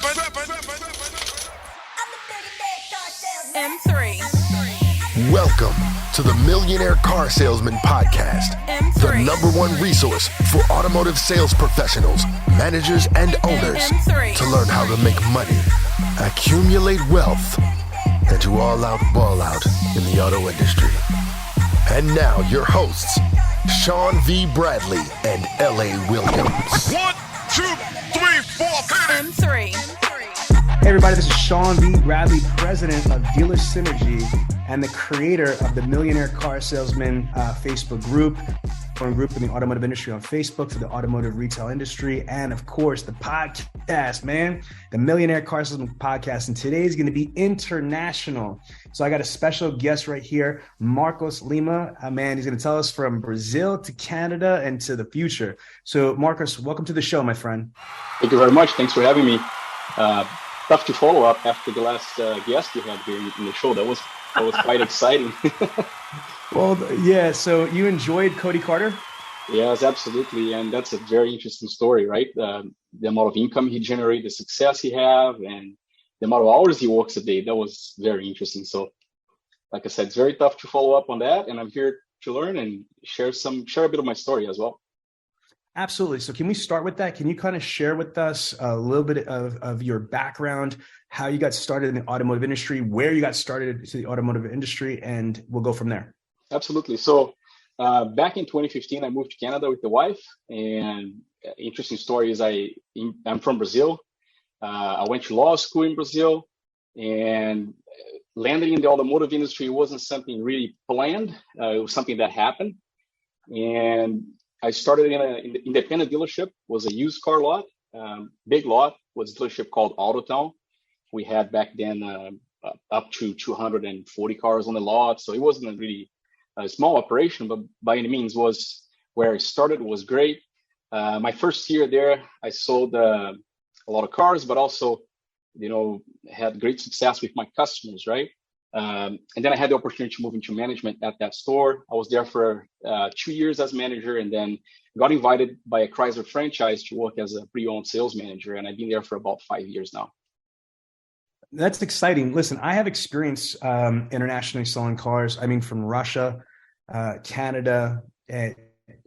M3. Welcome to the Millionaire Car Salesman Podcast, M3. the #1 resource for automotive sales professionals, managers, and owners M3. to learn how to make money, accumulate wealth, and to all out ball out in the auto industry. And now your hosts, Sean V. Bradley and L.A. Williams. 1, 2, 3, 4, M3. Hey everybody, this is Sean V. Bradley, president of Dealer Synergy and the creator of the Millionaire Car Salesman Facebook group, a group in the automotive industry on Facebook for the automotive retail industry, and of course the podcast, man, the Millionaire Car Salesman podcast. And today is going to be international. So I got a special guest right here, Marcos Lima. Man, he's going to tell us from Brazil to Canada and to the future. So Marcos, welcome to the show, my friend. Thank you very much. Thanks for having me. Tough to follow up after the last guest you had here in the show. That was quite exciting. Well, yeah. So you enjoyed Cody Carter? Yes, absolutely. And that's a very interesting story, right? The amount of income he generated, the success he have, and the amount of hours he works a day. That was very interesting. So like I said, it's very tough to follow up on that. And I'm here to learn and share a bit of my story as well. Absolutely. So can we start with that? Can you kind of share with us a little bit of your background, how you got started in the automotive industry, where you got started to the automotive industry, and we'll go from there. Absolutely. So back in 2015, I moved to Canada with the wife. And interesting story is I'm from Brazil. I went to law school in Brazil, and landing in the automotive industry wasn't something really planned. It was something that happened. And I started in an independent dealership, was a used car lot, big lot, was a dealership called Autotown. We had back then up to 240 cars on the lot. So it wasn't a really small operation, but by any means was where I started. It was great. My first year there, I sold a lot of cars, but also, had great success with my customers, right? And then I had the opportunity to move into management at that store. I was there for 2 years as manager, and then got invited by a Chrysler franchise to work as a pre-owned sales manager. And I've been there for about 5 years now. That's exciting. Listen, I have experience internationally selling cars. I mean, from Russia, Canada,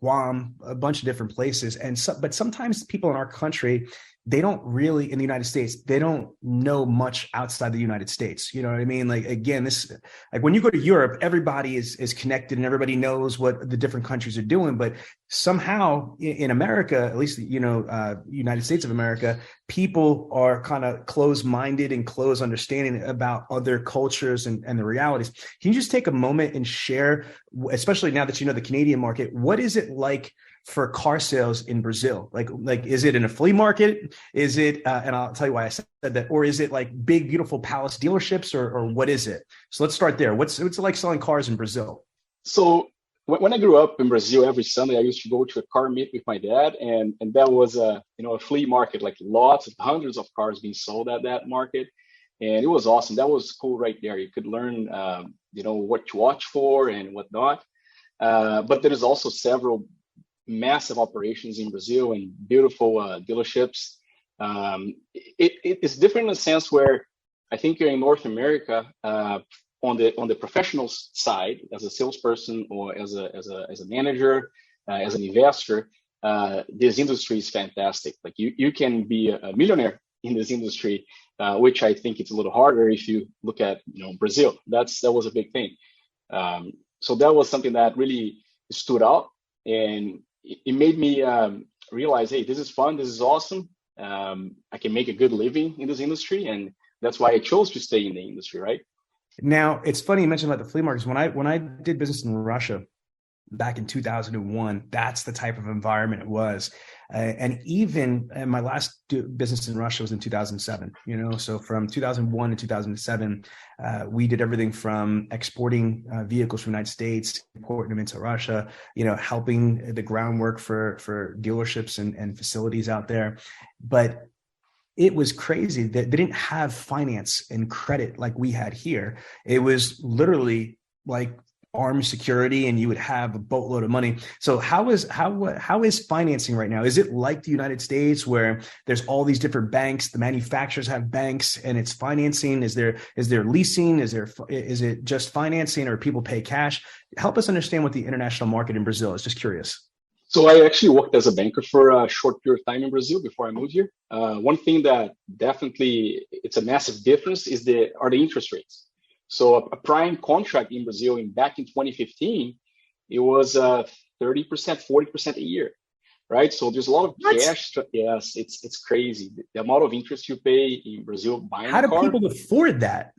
Guam, a bunch of different places. But sometimes people in our country, they don't really, in the United States, they don't know much outside the United States. You know what I mean? Like, again, like when you go to Europe, everybody is connected and everybody knows what the different countries are doing. But somehow in America, at least, United States of America, people are kind of closed-minded and closed understanding about other cultures and the realities. Can you just take a moment and share, especially now that you know the Canadian market, what is it like for car sales in Brazil? Like, is it in a flea market? Is it, and I'll tell you why I said that, or is it like big, beautiful palace dealerships, or what is it? So let's start there. What's it like selling cars in Brazil? So when I grew up in Brazil, every Sunday I used to go to a car meet with my dad, and that was a flea market, like hundreds of cars being sold at that market, and it was awesome. That was cool right there. You could learn, what to watch for and whatnot. But there is also several massive operations in Brazil and beautiful dealerships. It's different in a sense where I think you're in North America on the professional side as a salesperson or as a manager, as an investor. This industry is fantastic. Like you can be a millionaire in this industry, which I think it's a little harder if you look at Brazil. That was a big thing. So that was something that really stood out, and it made me realize, hey, this is fun. This is awesome. I can make a good living in this industry. And that's why I chose to stay in the industry, right? Now, it's funny you mentioned about the flea markets. When I did business in Russia back in 2001, that's the type of environment it was. And even my last business in Russia was in 2007, so from 2001 to 2007, we did everything from exporting vehicles from the United States, importing them into Russia, helping the groundwork for dealerships and facilities out there. But it was crazy that they didn't have finance and credit like we had here. It was literally like armed security and you would have a boatload of money. So how is financing right now? Is it like the United States where there's all these different banks, the manufacturers have banks and it's financing? Is there leasing? Is it just financing, or people pay cash? Help us understand what the international market in Brazil is. Just curious. So I actually worked as a banker for a short period of time in Brazil before I moved here. One thing that definitely it's a massive difference are the interest rates. So a prime contract in Brazil back in 2015, it was 30%, 40% a year, right? So there's a lot of cash. Yes, it's crazy. The amount of interest you pay in Brazil buying a car. How do people afford that?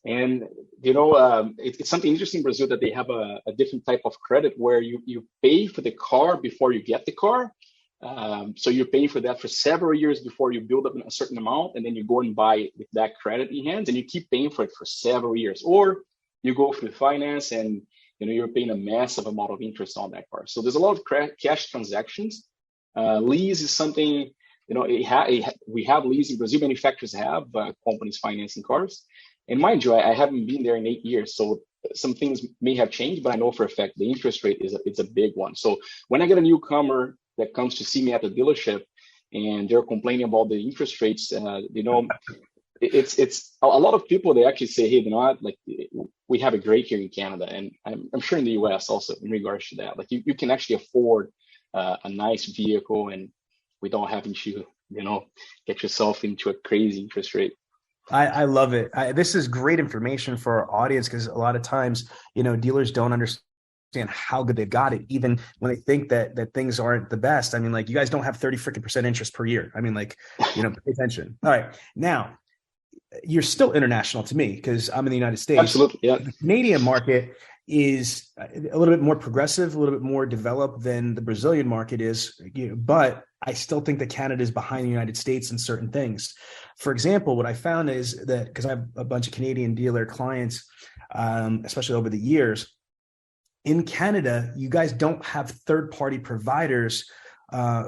And, it's something interesting in Brazil that they have a different type of credit where you pay for the car before you get the car. So you're paying for that for several years before you build up a certain amount, and then you go and buy it with that credit in hands, and you keep paying for it for several years. Or you go through finance and you're paying a massive amount of interest on that car. So there's a lot of cash transactions. Lease is something, we have lease in Brazil. Manufacturers have companies financing cars. And mind you, I haven't been there in 8 years, so some things may have changed, but I know for a fact the interest rate it's a big one. So when I get a newcomer that comes to see me at the dealership and they're complaining about the interest rates, it's a lot of people, they actually say, hey, like we have it great here in Canada, and I'm sure in the US also in regards to that. Like you can actually afford a nice vehicle and without having to, get yourself into a crazy interest rate. I love it. This is great information for our audience, because a lot of times, dealers don't understand how good they've got it, even when they think that things aren't the best. I mean, like, you guys don't have 30% interest per year. I mean, like, pay attention. All right. Now, you're still international to me because I'm in the United States. Absolutely. Yeah. The Canadian market is a little bit more progressive, a little bit more developed than the Brazilian market is, but I still think that Canada is behind the United States in certain things. For example, what I found is that, because I have a bunch of Canadian dealer clients, especially over the years, in Canada, you guys don't have third-party providers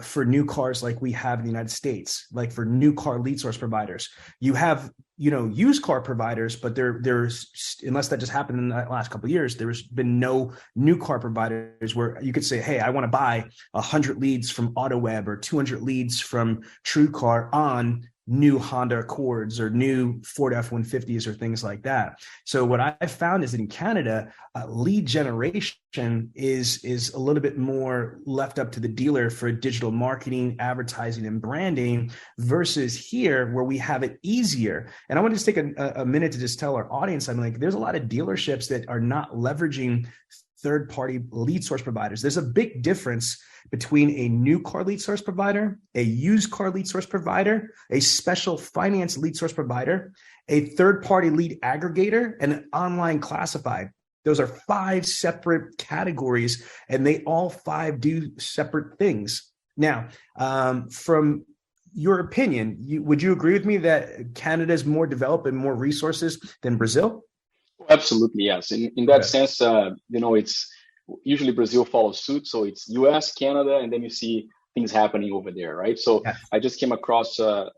for new cars like we have in the United States, like for new car lead source providers. You have, used car providers, but there's, unless that just happened in the last couple of years, there's been no new car providers where you could say, hey, I want to buy 100 leads from AutoWeb or 200 leads from TrueCar on new Honda Accords or new Ford F-150s or things like that. So what I found is that in Canada, lead generation is a little bit more left up to the dealer for digital marketing, advertising, and branding, versus here where we have it easier. And I want to just take a minute to just tell our audience, I'm like, there's a lot of dealerships that are not leveraging third-party lead source providers. There's a big difference between a new car lead source provider, a used car lead source provider, a special finance lead source provider, a third-party lead aggregator, and an online classified. Those are 5 separate categories, and they all 5 do separate things. Now, from your opinion, would you agree with me that Canada is more developed and more resources than Brazil? Absolutely, yes. In that sense, it's usually Brazil follows suit. So it's US, Canada, and then you see things happening over there, right? So yes. I just came across a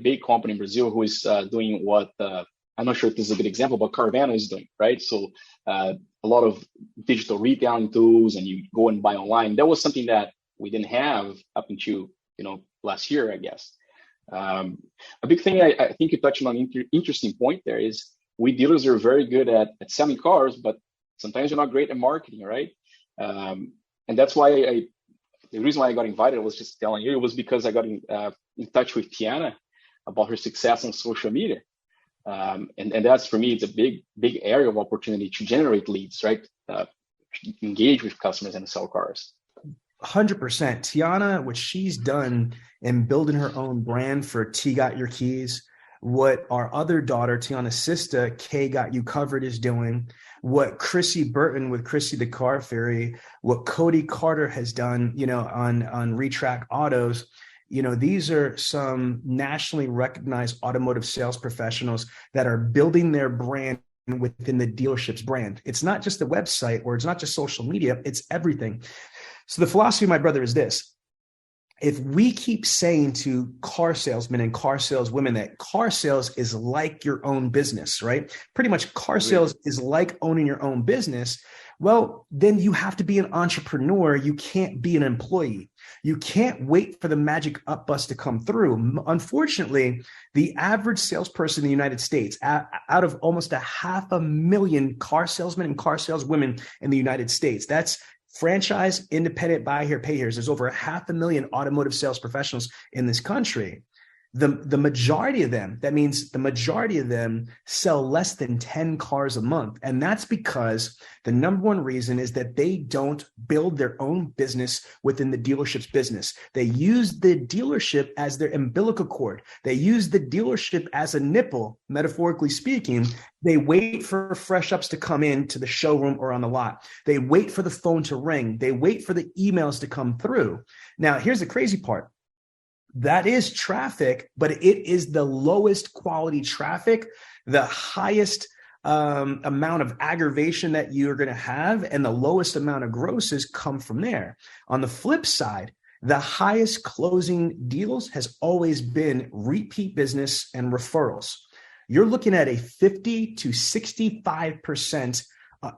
big company in Brazil who is doing what, I'm not sure if this is a good example, but Carvana is doing, right? So a lot of digital retailing tools, and you go and buy online. That was something that we didn't have up until, last year, I guess. A big thing I think you touched on an interesting point there is, we dealers are very good at selling cars, but sometimes you're not great at marketing, right? And that's why the reason why I got invited, I was just telling you, it was because I got in touch with Tiana about her success on social media. And that's, for me, it's a big area of opportunity to generate leads, right? Engage with customers and sell cars. 100%. Tiana, what she's done in building her own brand for T Got Your Keys, what our other daughter, Tiana's sister, K Got You Covered, is doing, what Chrissy Burton with Chrissy the Car Fairy, what Cody Carter has done, on Retrack Autos. These are some nationally recognized automotive sales professionals that are building their brand within the dealership's brand. It's not just the website, or it's not just social media, it's everything. So the philosophy of my brother is this: if we keep saying to car salesmen and car saleswomen that car sales is like your own business, right? Pretty much car sales is like owning your own business. Well, then you have to be an entrepreneur. You can't be an employee. You can't wait for the magic up bus to come through. Unfortunately, the average salesperson in the United States, out of almost 500,000 car salesmen and car saleswomen in the United States, that's franchise, independent, buy here, pay here. There's over 500,000 automotive sales professionals in this country. The majority of them, that means the majority of them sell less than 10 cars a month. And that's because the number one reason is that they don't build their own business within the dealership's business. They use the dealership as their umbilical cord. They use the dealership as a nipple, metaphorically speaking. They wait for fresh ups to come in to the showroom or on the lot. They wait for the phone to ring. They wait for the emails to come through. Now, here's the crazy part. That is traffic, but it is the lowest quality traffic, the highest amount of aggravation that you're going to have, and the lowest amount of grosses come from there. On the flip side, the highest closing deals has always been repeat business and referrals. You're looking at a 50 to 65%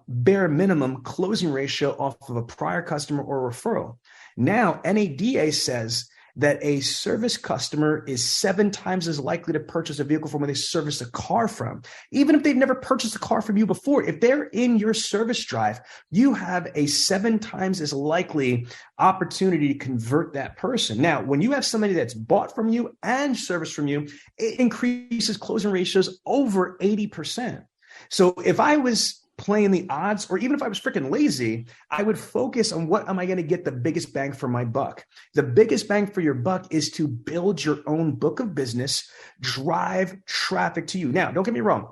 bare minimum closing ratio off of a prior customer or referral. Now, NADA says that a service customer is 7 times as likely to purchase a vehicle from where they service a car from. Even if they've never purchased a car from you before, if they're in your service drive, you have a 7 times as likely opportunity to convert that person. Now, when you have somebody that's bought from you and serviced from you, it increases closing ratios over 80%. So if I was playing the odds, or even if I was freaking lazy, I would focus on what am I going to get the biggest bang for my buck. The biggest bang for your buck is to build your own book of business, drive traffic to you. Now, don't get me wrong.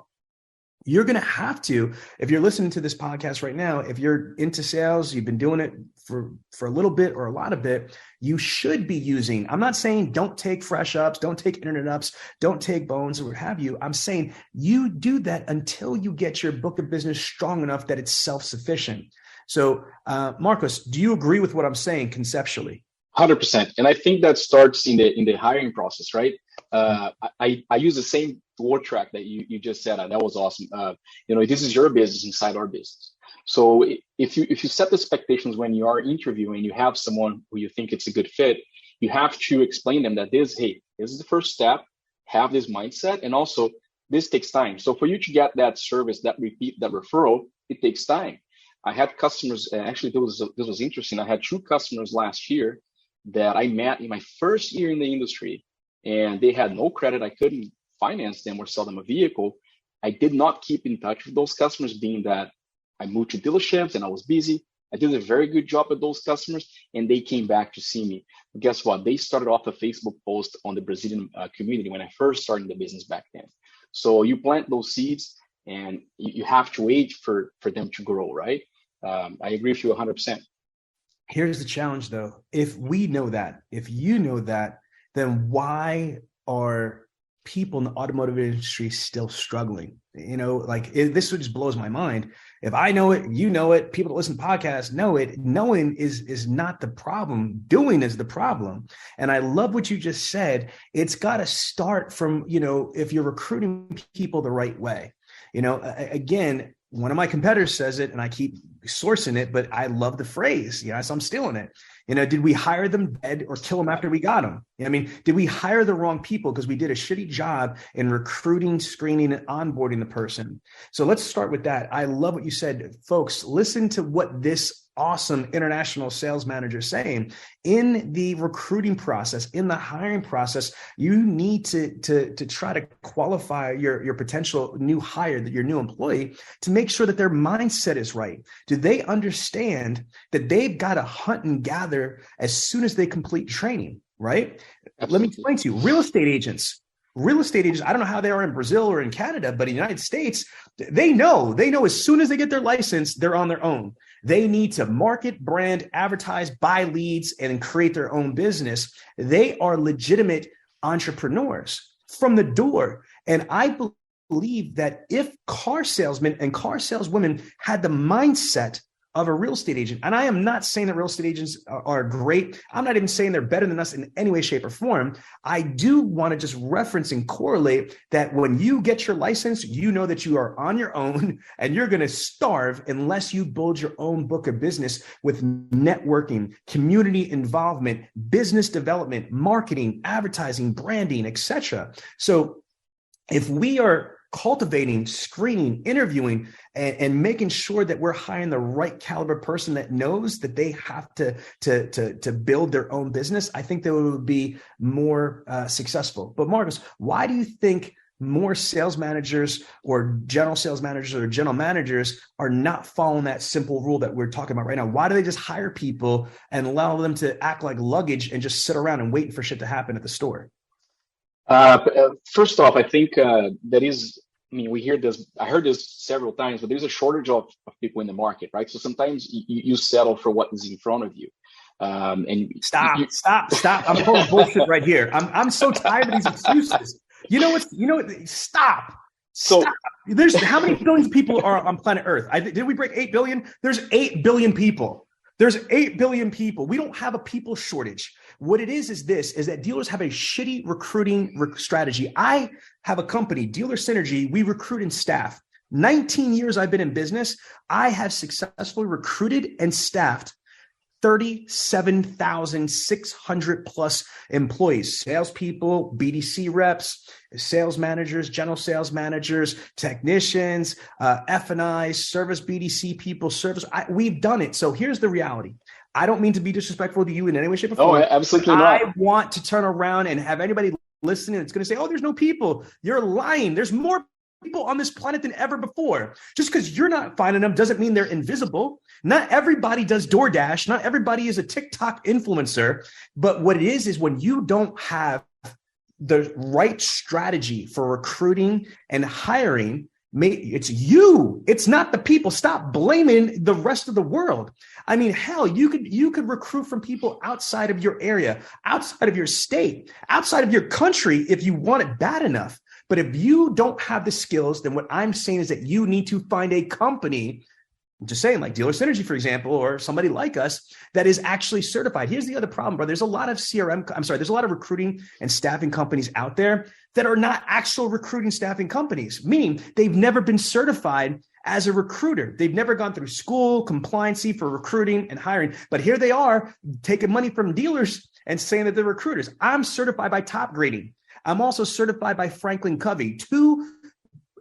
You're going to have to, if you're listening to this podcast right now, if you're into sales, you've been doing it for a little bit or a lot of it, you should be using, I'm not saying don't take fresh ups, don't take internet ups, don't take bones or what have you. I'm saying you do that until you get your book of business strong enough that it's self-sufficient. So, Marcos, do you agree with what I'm saying conceptually? 100%. And I think that starts in the hiring process, right? I use the same word track that you just said. That was awesome. This is your business inside our business. So if you set the expectations when you are interviewing, you have someone who you think it's a good fit, you have to explain them that this is the first step, have this mindset, and also this takes time. So for you to get that service, that repeat, that referral, it takes time. I had customers, actually this was interesting. I had 2 customers last year that I met in my first year in the industry, and they had no credit. I couldn't finance them or sell them a vehicle. I did not keep in touch with those customers, being that I moved to dealerships and I was busy. I did a very good job with those customers, and they came back to see me. But guess what? They started off a Facebook post on the Brazilian community when I first started the business back then. So you plant those seeds, and you have to wait for them to grow, right? I agree with you 100%. Here's the challenge, though. If we know that, if you know that, then why are people in the automotive industry still struggling? This just blows my mind. If I know it, you know it, people that listen to podcasts know it. Knowing is not the problem. Doing is the problem. And I love what you just said. It's got to start from, if you're recruiting people the right way. Again, one of my competitors says it, and I keep sourcing it, but I love the phrase, so I'm stealing it. Did we hire them dead or kill them after we got them? Did we hire the wrong people because we did a shitty job in recruiting, screening, and onboarding the person? So let's start with that. I love what you said. Folks, listen to what this awesome international sales manager is saying. In the recruiting process, in the hiring process, you need to try to qualify your potential new hire, your new employee, to make sure that their mindset is right. Do they understand that they've got to hunt and gather as soon as they complete training, right? Absolutely. Let me explain to you. Real estate agents, I don't know how they are in Brazil or in Canada, but in the United States, they know as soon as they get their license, they're on their own. They need to market, brand, advertise, buy leads, and create their own business. They are legitimate entrepreneurs from the door. And I believe that if car salesmen and car saleswomen had the mindset of a real estate agent. And I am not saying that real estate agents are great. I'm not even saying they're better than us in any way, shape, or form. I do want to just reference and correlate that when you get your license, you know that you are on your own and you're going to starve unless you build your own book of business with networking, community involvement, business development, marketing, advertising, branding, etc. So if we are cultivating, screening, interviewing, and making sure that we're hiring the right caliber person that knows that they have to build their own business, I think they would be more successful. But Marcos, why do you think more sales managers or general sales managers or general managers are not following that simple rule that we're talking about right now? Why do they just hire people and allow them to act like luggage and just sit around and wait for shit to happen at the store? First off, I think we hear this, I heard this several times, but there's a shortage of people in the market, right? So sometimes you settle for what is in front of you. And Stop. I'm calling bullshit right here. I'm so tired of these excuses. Stop. So There's how many billions of people are on planet Earth? Did we break 8 billion? There's 8 billion people. There's 8 billion people. We don't have a people shortage. What it is that dealers have a shitty recruiting strategy. I have a company, Dealer Synergy. We recruit and staff. 19 years I've been in business. I have successfully recruited and staffed 37,600 plus employees, salespeople, BDC reps, sales managers, general sales managers, technicians, F&I, service BDC people, we've done it. So here's the reality. I don't mean to be disrespectful to you in any way, shape, or form. Oh, absolutely not. I want to turn around and have anybody listening that's going to say, oh, there's no people. You're lying. There's more people on this planet than ever before. Just because you're not finding them doesn't mean they're invisible. Not everybody does DoorDash. Not everybody is a TikTok influencer. But what it is when you don't have the right strategy for recruiting and hiring, it's you. It's not the people. Stop blaming the rest of the world. I mean, hell, you could recruit from people outside of your area, outside of your state, outside of your country if you want it bad enough. But if you don't have the skills, then what I'm saying is that you need to find a company, I'm just saying, like Dealer Synergy, for example, or somebody like us that is actually certified. Here's the other problem, bro. There's a lot of there's a lot of recruiting and staffing companies out there that are not actual recruiting staffing companies, meaning they've never been certified as a recruiter. They've never gone through school, compliancy for recruiting and hiring. But here they are taking money from dealers and saying that they're recruiters. I'm certified by Top Grading. I'm also certified by Franklin Covey, two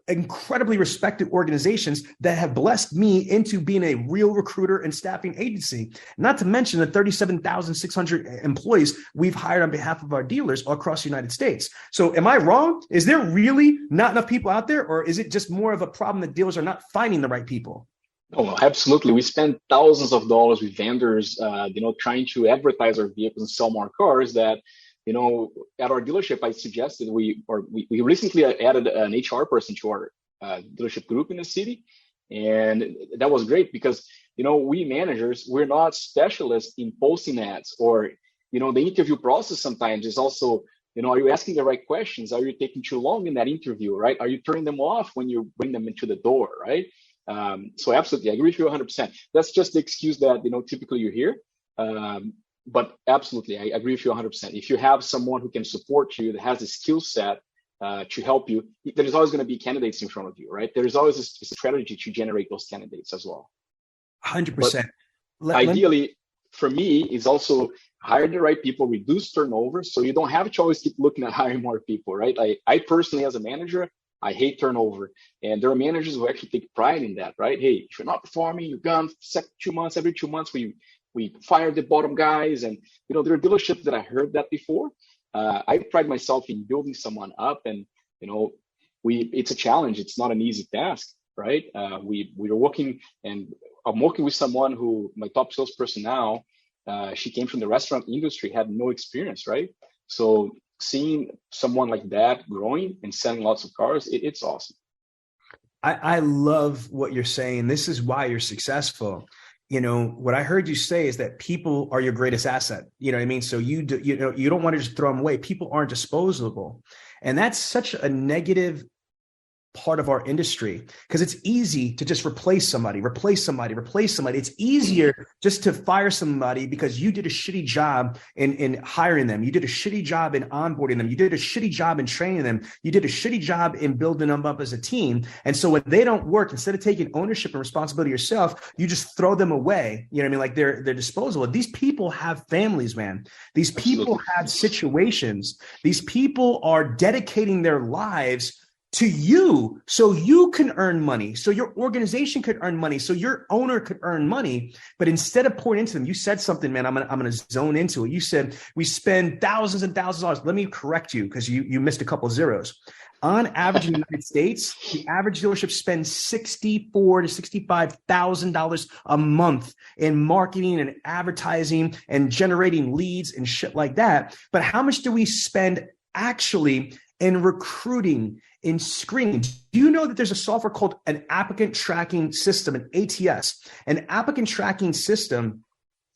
incredibly respected organizations that have blessed me into being a real recruiter and staffing agency, not to mention the 37,600 employees we've hired on behalf of our dealers all across the United States. So am I wrong? Is there really not enough people out there, or is it just more of a problem that dealers are not finding the right people? Oh, absolutely. We spend thousands of dollars with vendors, trying to advertise our vehicles and sell more cars that, at our dealership, I suggested we recently added an HR person to our dealership group in the city. And that was great because, we managers, we're not specialists in posting ads or, the interview process sometimes is also, are you asking the right questions? Are you taking too long in that interview, right? Are you turning them off when you bring them into the door, right? So absolutely, I agree with you 100%. That's just the excuse that, typically you hear. But absolutely, I agree with you 100%. If you have someone who can support you, that has the skill set to help you, there's always going to be candidates in front of you, right? There's always a strategy to generate those candidates as well. 100%. Ideally, for me, is also hire the right people, reduce turnover, so you don't have to always keep looking at hiring more people, right? I personally, as a manager, I hate turnover. And there are managers who actually take pride in that, right? Hey, if you're not performing, you're gone 2 months, every 2 months, we fire the bottom guys. And, there are dealerships that I heard that before. I pride myself in building someone up and, it's a challenge. It's not an easy task, right? We are working and I'm working with someone who, my top salesperson now, she came from the restaurant industry, had no experience, right? So seeing someone like that growing and selling lots of cars, it's awesome. I love what you're saying. This is why you're successful. What I heard you say is that people are your greatest asset. You know what I mean? So you don't want to just throw them away. People aren't disposable. And that's such a negative part of our industry because it's easy to just replace somebody. It's easier just to fire somebody because you did a shitty job in hiring them. You did a shitty job in onboarding them. You did a shitty job in training them. You did a shitty job in building them up as a team. And so when they don't work, instead of taking ownership and responsibility yourself, you just throw them away. You know what I mean? Like they're disposable. These people have families, man. These people have situations. These people are dedicating their lives to you so you can earn money, so your organization could earn money, so your owner could earn money. But instead of pouring into them, you said something, man, I'm gonna zone into it. You said we spend thousands and thousands of dollars. Let me correct you because you missed a couple of zeros. On average in the United States, the average dealership spends $64,000 to $65,000 a month in marketing and advertising and generating leads and shit like that. But how much do we spend actually in recruiting, in screening? Do you know that there's a software called an applicant tracking system, an ATS? An applicant tracking system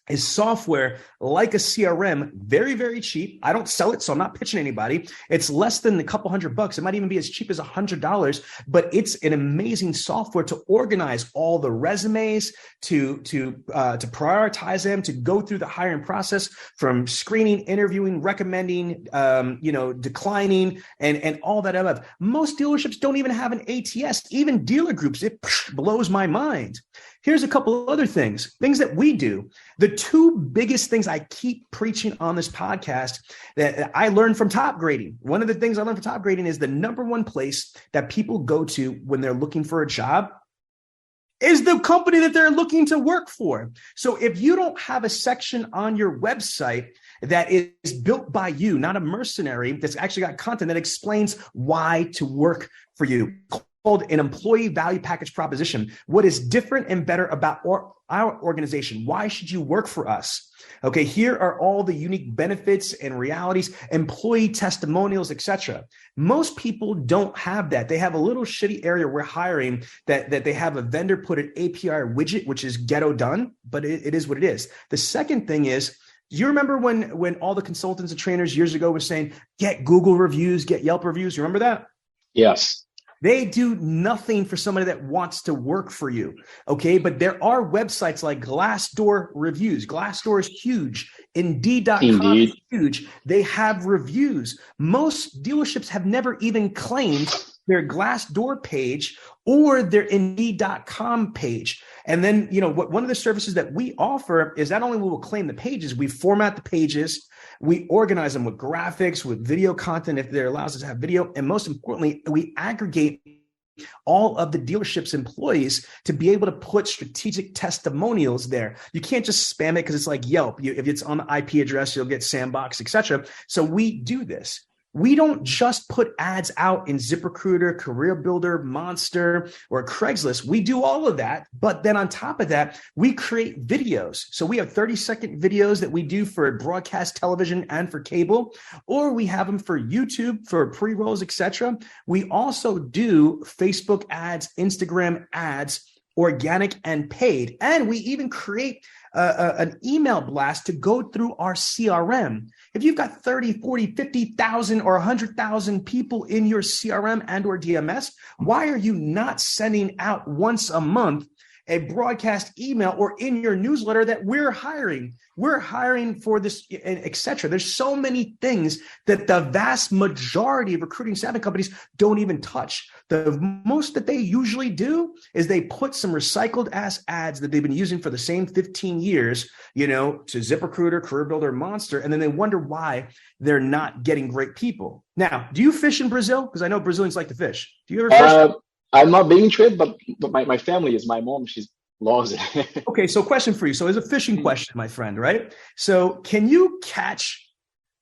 is software like a CRM, very, very cheap. I don't sell it, so I'm not pitching anybody. It's less than a couple $100. It might even be as cheap as $100, but it's an amazing software to organize all the resumes, to prioritize them, to go through the hiring process from screening, interviewing, recommending, declining, and all that above. Most dealerships don't even have an ATS, even dealer groups. It blows my mind. Here's a couple of other things that we do. The two biggest things I keep preaching on this podcast that I learned from Top Grading. One of the things I learned from Top Grading is the number one place that people go to when they're looking for a job is the company that they're looking to work for. So if you don't have a section on your website that is built by you, not a mercenary, that's actually got content that explains why to work for you, called an employee value package proposition. What is different and better about our organization? Why should you work for us? Okay, here are all the unique benefits and realities, employee testimonials, etc. Most people don't have that. They have a little shitty area we're hiring that they have a vendor put an API widget, which is ghetto done, but it is what it is. The second thing is, do you remember when all the consultants and trainers years ago were saying, get Google reviews, get Yelp reviews? You remember that? Yes. They do nothing for somebody that wants to work for you, okay? But there are websites like Glassdoor reviews. Glassdoor is huge. Indeed.com is huge. They have reviews. Most dealerships have never even claimed their Glassdoor page or their Indeed.com page. And then, one of the services that we offer is not only will we claim the pages, we format the pages, we organize them with graphics, with video content if they're allows us to have video, and most importantly, we aggregate all of the dealership's employees to be able to put strategic testimonials there. You can't just spam it because it's like Yelp. If it's on the IP address, you'll get sandbox, etc. So we do this. We don't just put ads out in ZipRecruiter, Career Builder, Monster, or Craigslist. We do all of that. But then on top of that, we create videos. So we have 30-second videos that we do for broadcast television and for cable, or we have them for YouTube, for pre-rolls, etc. We also do Facebook ads, Instagram ads, organic and paid. And we even create an email blast to go through our CRM. If you've got 30, 40, 50,000 or 100,000 people in your CRM and or DMS, why are you not sending out once a month a broadcast email or in your newsletter that we're hiring for this, etc. There's so many things that the vast majority of recruiting staffing companies don't even touch. The most that they usually do is they put some recycled ass ads that they've been using for the same 15 years, to ZipRecruiter, Career Builder, Monster, and then they wonder why they're not getting great people. Now, do you fish in Brazil? Because I know Brazilians like to fish. Do you ever fish? I'm not big into it, but my family is. My mom, she loves it. Okay, so question for you. So it's a fishing question, my friend, right? So can you catch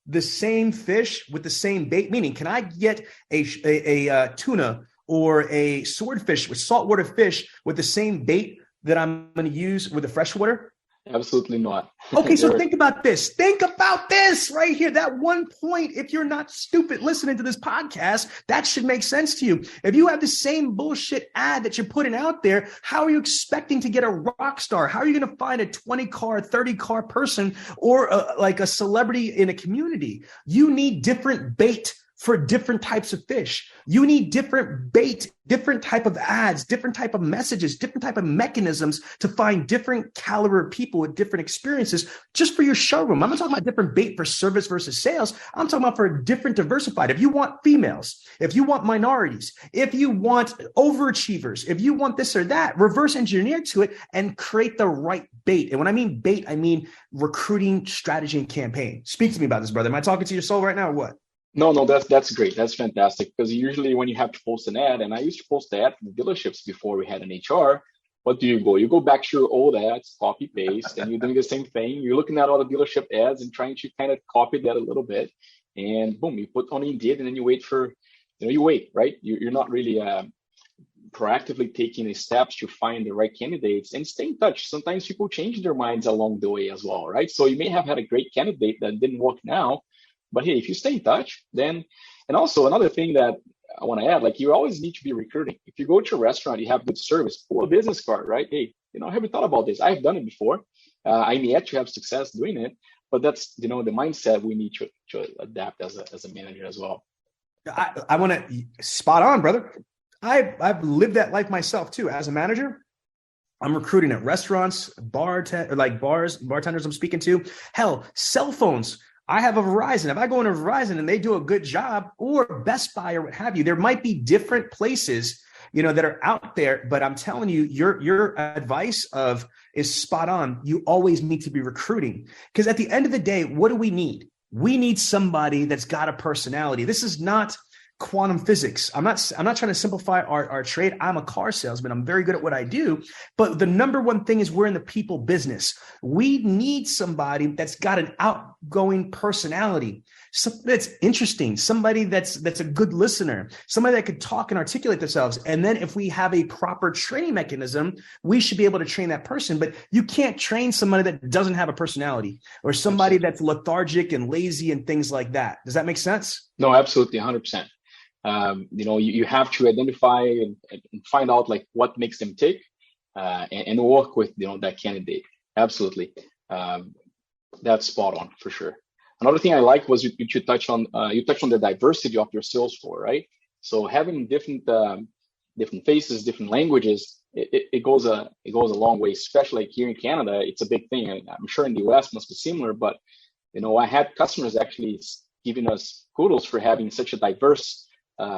the same fish with the same bait? Meaning, can I get a tuna or a swordfish with saltwater fish with the same bait that I'm going to use with the freshwater? Absolutely not. Okay, so think about this. Think about this right here. That one point, if you're not stupid listening to this podcast, that should make sense to you. If you have the same bullshit ad that you're putting out there, how are you expecting to get a rock star? How are you going to find a 20-car, 30-car person or like a celebrity in a community? You need different bait for different types of fish. You need different bait, different type of ads, different type of messages, different type of mechanisms to find different caliber people with different experiences just for your showroom. I'm not talking about different bait for service versus sales. I'm talking about for a different diversified. If you want females, if you want minorities, if you want overachievers, if you want this or that, reverse engineer to it and create the right bait. And when I mean bait, I mean recruiting strategy and campaign. Speak to me about this, brother. Am I talking to your soul right now or what? No, that's great. That's fantastic. Because usually when you have to post an ad, and I used to post the ad for the dealerships before we had an HR, what do? You go back to your old ads, copy, paste, and you're doing the same thing. You're looking at all the dealership ads and trying to kind of copy that a little bit. And boom, you put on Indeed, and then you wait for, you wait, right? You're not really proactively taking the steps to find the right candidates and stay in touch. Sometimes people change their minds along the way as well, right? So you may have had a great candidate that didn't work now, but hey, if you stay in touch, then, and also another thing that I want to add, like you always need to be recruiting. If you go to a restaurant, you have good service, pull a business card, right? Hey, have you thought about this? I've done it before. I'm yet to have success doing it, but that's, the mindset we need to adapt as a manager as well. I want to spot on, brother. I've lived that life myself too. As a manager, I'm recruiting at restaurants, bartenders I'm speaking to. Hell, cell phones. I have a Verizon. If I go into Verizon and they do a good job, or Best Buy or what have you, there might be different places, that are out there. But I'm telling you, your advice is spot on. You always need to be recruiting, because at the end of the day, what do we need? We need somebody that's got a personality. This is not quantum physics. I'm not trying to simplify our trade. I'm a car salesman. I'm very good at what I do. But the number one thing is we're in the people business. We need somebody that's got an outgoing personality. That's interesting. Somebody that's a good listener, somebody that could talk and articulate themselves. And then if we have a proper training mechanism, we should be able to train that person. But you can't train somebody that doesn't have a personality, or somebody that's lethargic and lazy and things like that. Does that make sense? No, absolutely. 100%. You have to identify and find out like what makes them tick, and work with, that candidate. Absolutely. That's spot on for sure. Another thing I like was you touched on the diversity of your sales floor, right? So having different faces, different languages, it goes a long way, especially like here in Canada. It's a big thing. I'm sure in the US must be similar, but I had customers actually giving us kudos for having such a diverse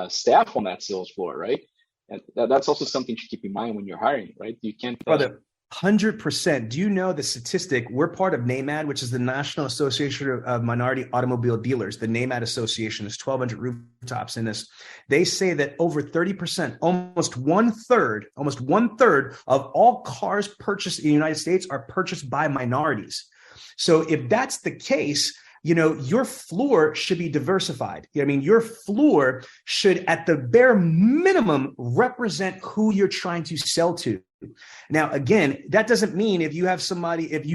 staff on that sales floor, right? And that's also something to keep in mind when you're hiring, right? You can't. Brother, 100%. Do you know the statistic? We're part of NAMAD, which is the National Association of Minority Automobile Dealers. The NAMAD Association is 1,200 rooftops in this. They say that over 30%, almost one third of all cars purchased in the United States are purchased by minorities. So if that's the case, your floor should be diversified. Your floor should, at the bare minimum, represent who you're trying to sell to. Now, again, that doesn't mean if you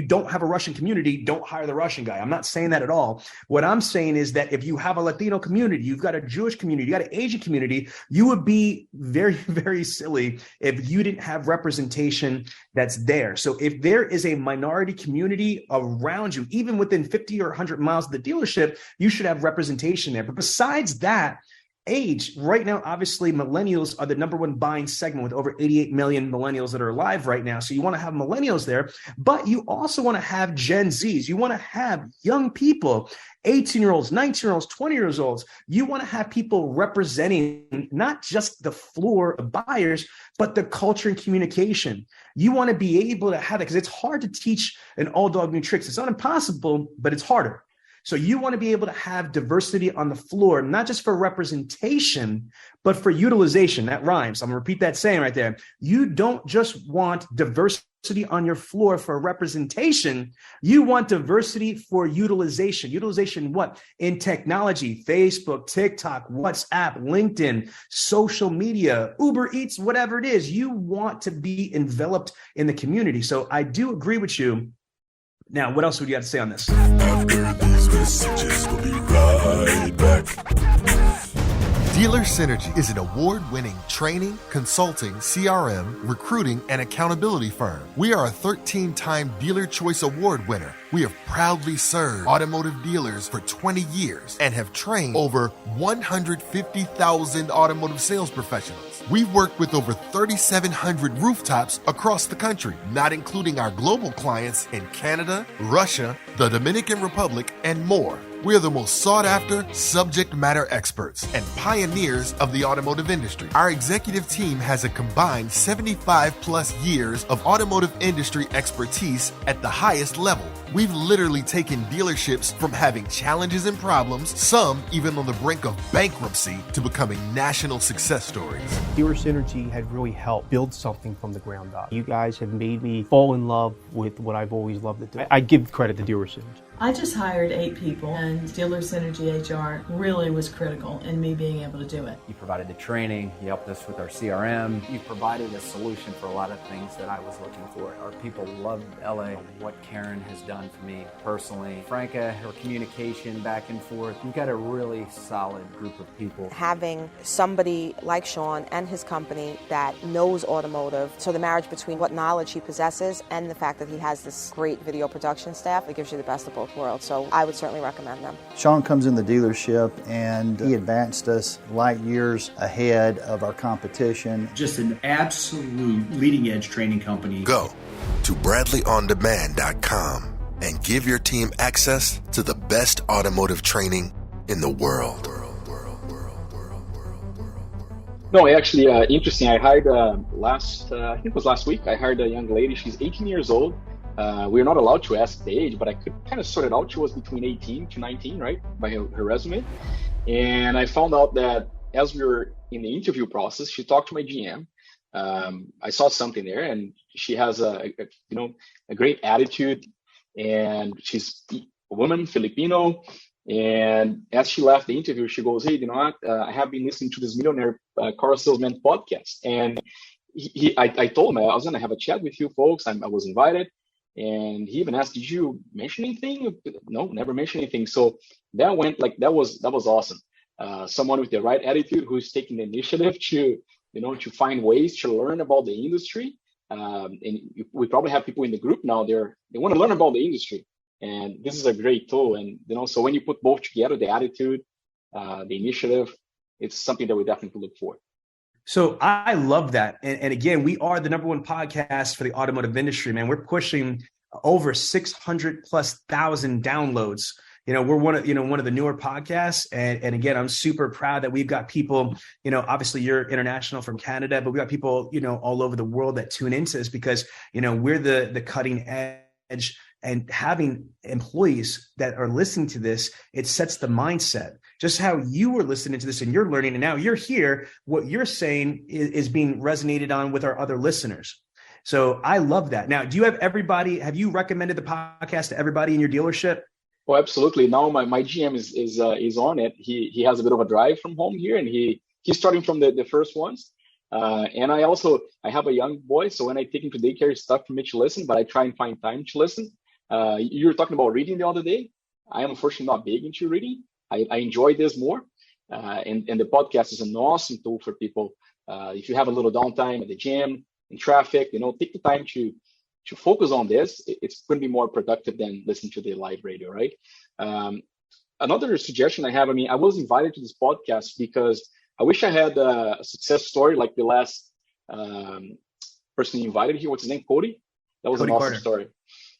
don't have a Russian community, don't hire the Russian guy. I'm not saying that at all. What I'm saying is that if you have a Latino community, you've got a Jewish community, you got an Asian community, you would be very, very silly if you didn't have representation that's there. So if there is a minority community around you, even within 50 or 100 miles of the dealership, you should have representation there. But besides that, age, right now, obviously, millennials are the number one buying segment with over 88 million millennials that are alive right now. So you want to have millennials there, but you also want to have Gen Zs. You want to have young people, 18-year-olds, 19-year-olds, 20-year-olds. You want to have people representing not just the floor of buyers, but the culture and communication. You want to be able to have it, because it's hard to teach an old dog new tricks. It's not impossible, but it's harder. So you want to be able to have diversity on the floor, not just for representation, but for utilization. That rhymes. I'm going to repeat that saying right there. You don't just want diversity on your floor for representation. You want diversity for utilization. Utilization what? In technology, Facebook, TikTok, WhatsApp, LinkedIn, social media, Uber Eats, whatever it is. You want to be enveloped in the community. So I do agree with you. Now, what else would you have to say on this? After these messages, we'll be right back. Dealer Synergy is an award-winning training, consulting, CRM, recruiting, and accountability firm. We are a 13-time Dealer Choice Award winner. We have proudly served automotive dealers for 20 years and have trained over 150,000 automotive sales professionals. We've worked with over 3,700 rooftops across the country, not including our global clients in Canada, Russia, the Dominican Republic, and more. We are the most sought-after subject matter experts and pioneers of the automotive industry. Our executive team has a combined 75-plus years of automotive industry expertise at the highest level. We've literally taken dealerships from having challenges and problems, some even on the brink of bankruptcy, to becoming national success stories. Dealer Synergy had really helped build something from the ground up. You guys have made me fall in love with what I've always loved to do. I give credit to Dealer Synergy. I just hired 8 people, and Dealer Synergy HR really was critical in me being able to do it. You provided the training, you helped us with our CRM. You provided a solution for a lot of things that I was looking for. Our people loved LA, what Karen has done for me personally. Franca, her communication back and forth. You've got a really solid group of people. Having somebody like Sean and his company that knows automotive, so the marriage between what knowledge he possesses and the fact that he has this great video production staff, it gives you the best of both worlds. So I would certainly recommend them. Sean comes in the dealership and he advanced us light years ahead of our competition. Just an absolute leading edge training company. Go to BradleyOnDemand.com and give your team access to the best automotive training in the world. No, actually, interesting. I hired I think it was last week, I hired a young lady. She's 18 years old. We're not allowed to ask the age, but I could kind of sort it out. She was between 18 to 19, right, by her resume. And I found out that as we were in the interview process, she talked to my GM. I saw something there, and she has a great attitude, and she's a woman, Filipino. And as she left the interview, she goes, "Hey, you know what? I have been listening to this Millionaire car salesman podcast." And I told him I was going to have a chat with you folks. I was invited. And he even asked, "Did you mention anything?" No, never mentioned anything. So that was awesome. Someone with the right attitude who's taking the initiative to find ways to learn about the industry. And we probably have people in the group now. They want to learn about the industry, and this is a great tool. And so when you put both together, the attitude, the initiative, it's something that we definitely look for. So I love that. And again, we are the #1 podcast for the automotive industry, man. We're pushing over 600,000+ downloads. We're one of the newer podcasts. And again, I'm super proud that we've got people, obviously you're international from Canada, but we got people, all over the world that tune into this because, we're the cutting edge. And having employees that are listening to this, it sets the mindset. Just how you were listening to this and you're learning, and now you're here, what you're saying is being resonated on with our other listeners. So I love that. Now, have you recommended the podcast to everybody in your dealership? Oh, absolutely. Now my GM is on it. He has a bit of a drive from home here, and he's starting from the first ones. And I have a young boy, so when I take him to daycare, it's tough for me to listen, but I try and find time to listen. You were talking about reading the other day. I am unfortunately not big into reading. I enjoy this more. And the podcast is an awesome tool for people. If you have a little downtime at the gym, in traffic, take the time to focus on this. It's going to be more productive than listening to the live radio, right? Another suggestion I have, I was invited to this podcast because I wish I had a success story like the last person you invited here. What's his name? Cody? That was Cody an awesome Carter. Story.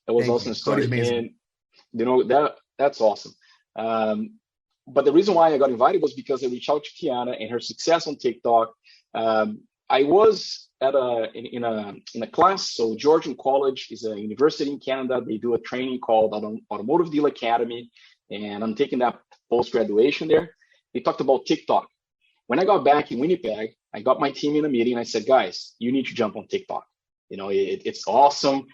That was awesome story. And that's awesome. But the reason why I got invited was because I reached out to Kiana and her success on TikTok. I was in a class. So Georgian College is a university in Canada. They do a training called Automotive Dealer Academy, and I'm taking that post-graduation there. They talked about TikTok. When I got back in Winnipeg, I got my team in a meeting. And I said, "Guys, you need to jump on TikTok. It's awesome.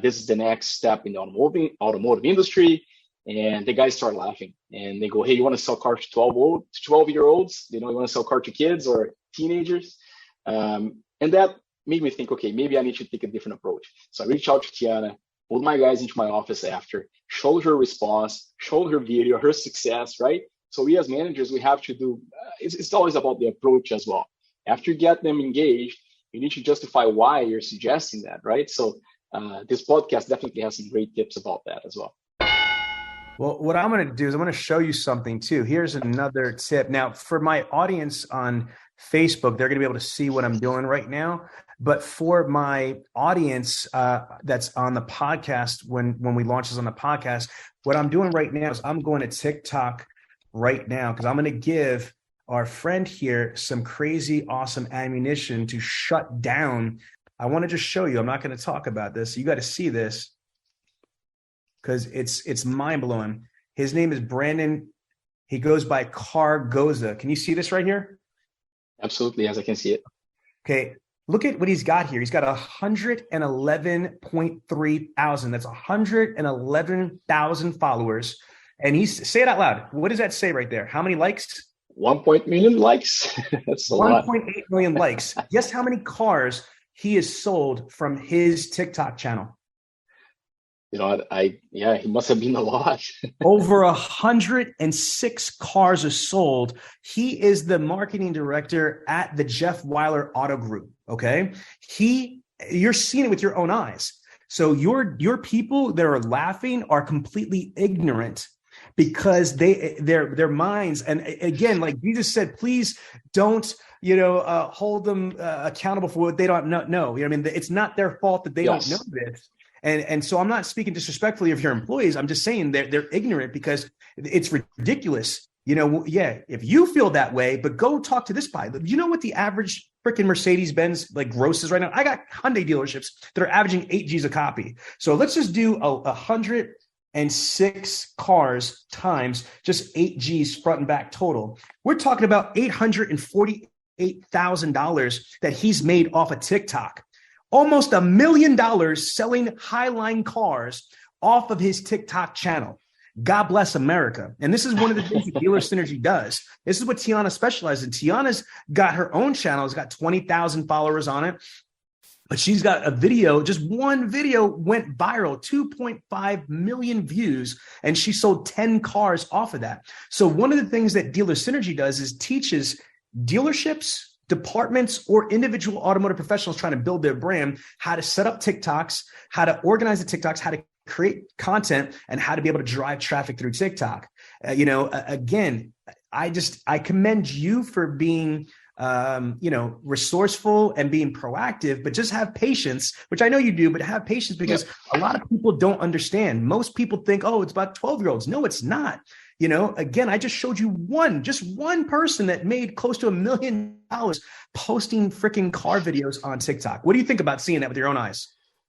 This is the next step in the automotive industry." And the guys start laughing and they go, "Hey, you want to sell cars to 12-year-olds? You want to sell cars to kids or teenagers?" And that made me think, okay, maybe I need to take a different approach. So I reached out to Tiana, pulled my guys into my office after, showed her response, showed her video, her success, right? So we as managers, we have to do, it's always about the approach as well. After you get them engaged, you need to justify why you're suggesting that, right? So this podcast definitely has some great tips about that as well. Well, what I'm going to do is I'm going to show you something too. Here's another tip. Now, for my audience on Facebook, they're going to be able to see what I'm doing right now. But for my audience that's on the podcast, when we launch this on the podcast, what I'm doing right now is I'm going to TikTok right now because I'm going to give our friend here some crazy, awesome ammunition to shut down. I want to just show you. I'm not going to talk about this. You got to see this because it's mind-blowing. His name is Brandon. He goes by Cargoza. Can you see this right here? Absolutely, yes, I can see it. Okay, look at what he's got here. He's got 111.3 thousand. That's 111,000 followers. And say it out loud. What does that say right there? How many likes? 1 million likes. That's a lot. 1.8 million likes. Guess how many cars he has sold from his TikTok channel? You know, he must have been a lot. Over 106 cars are sold. He is the marketing director at the Jeff Weiler Auto Group. Okay. You're seeing it with your own eyes. So your people that are laughing are completely ignorant because their minds. And again, like Jesus said, please don't, hold them accountable for what they don't know. You know what I mean? It's not their fault that they don't know this. And so I'm not speaking disrespectfully of your employees. I'm just saying they're ignorant because it's ridiculous. If you feel that way, but go talk to this guy. You know what the average freaking Mercedes-Benz grosses right now? I got Hyundai dealerships that are averaging 8 G's a copy. So let's just do 106 cars times just 8 G's front and back total. We're talking about $848,000 that he's made off of TikTok. Almost $1 million selling Highline cars off of his TikTok channel. God bless America. And this is one of the things that Dealer Synergy does. This is what Tiana specializes in. Tiana's got her own channel. It's got 20,000 followers on it. But she's got a video, just one video went viral, 2.5 million views, and she sold 10 cars off of that. So one of the things that Dealer Synergy does is teaches dealerships, departments, or individual automotive professionals trying to build their brand how to set up TikToks, how to organize the TikToks, how to create content, and how to be able to drive traffic through TikTok. Again, I commend you for being resourceful and being proactive, but just have patience, which I know you do, but have patience because a lot of people don't understand. Most people think, oh, it's about 12-year-olds. No, it's not. Again, I just showed you just one person that made close to $1 million posting freaking car videos on TikTok. What do you think about seeing that with your own eyes?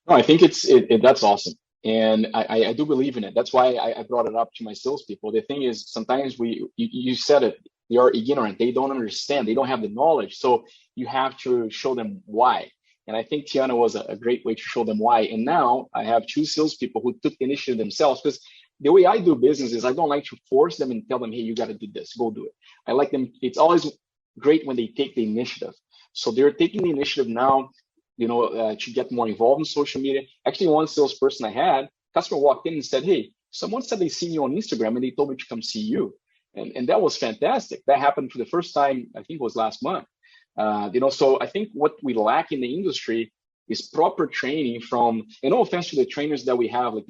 No, I think that's awesome. And I do believe in it. That's why I brought it up to my salespeople. The thing is, sometimes you said it, they are ignorant. They don't understand. They don't have the knowledge. So you have to show them why. And I think Tiana was a great way to show them why. And now I have 2 salespeople who took the initiative themselves, because the way I do business is I don't like to force them and tell them, hey, you got to do this, go do it. I like them. It's always great when they take the initiative. So they're taking the initiative now, to get more involved in social media. Actually, one salesperson I had, customer walked in and said, hey, someone said they see you on Instagram and they told me to come see you. And that was fantastic. That happened for the first time, I think it was last month. So I think what we lack in the industry is proper training from, and no offense to the trainers that we have, like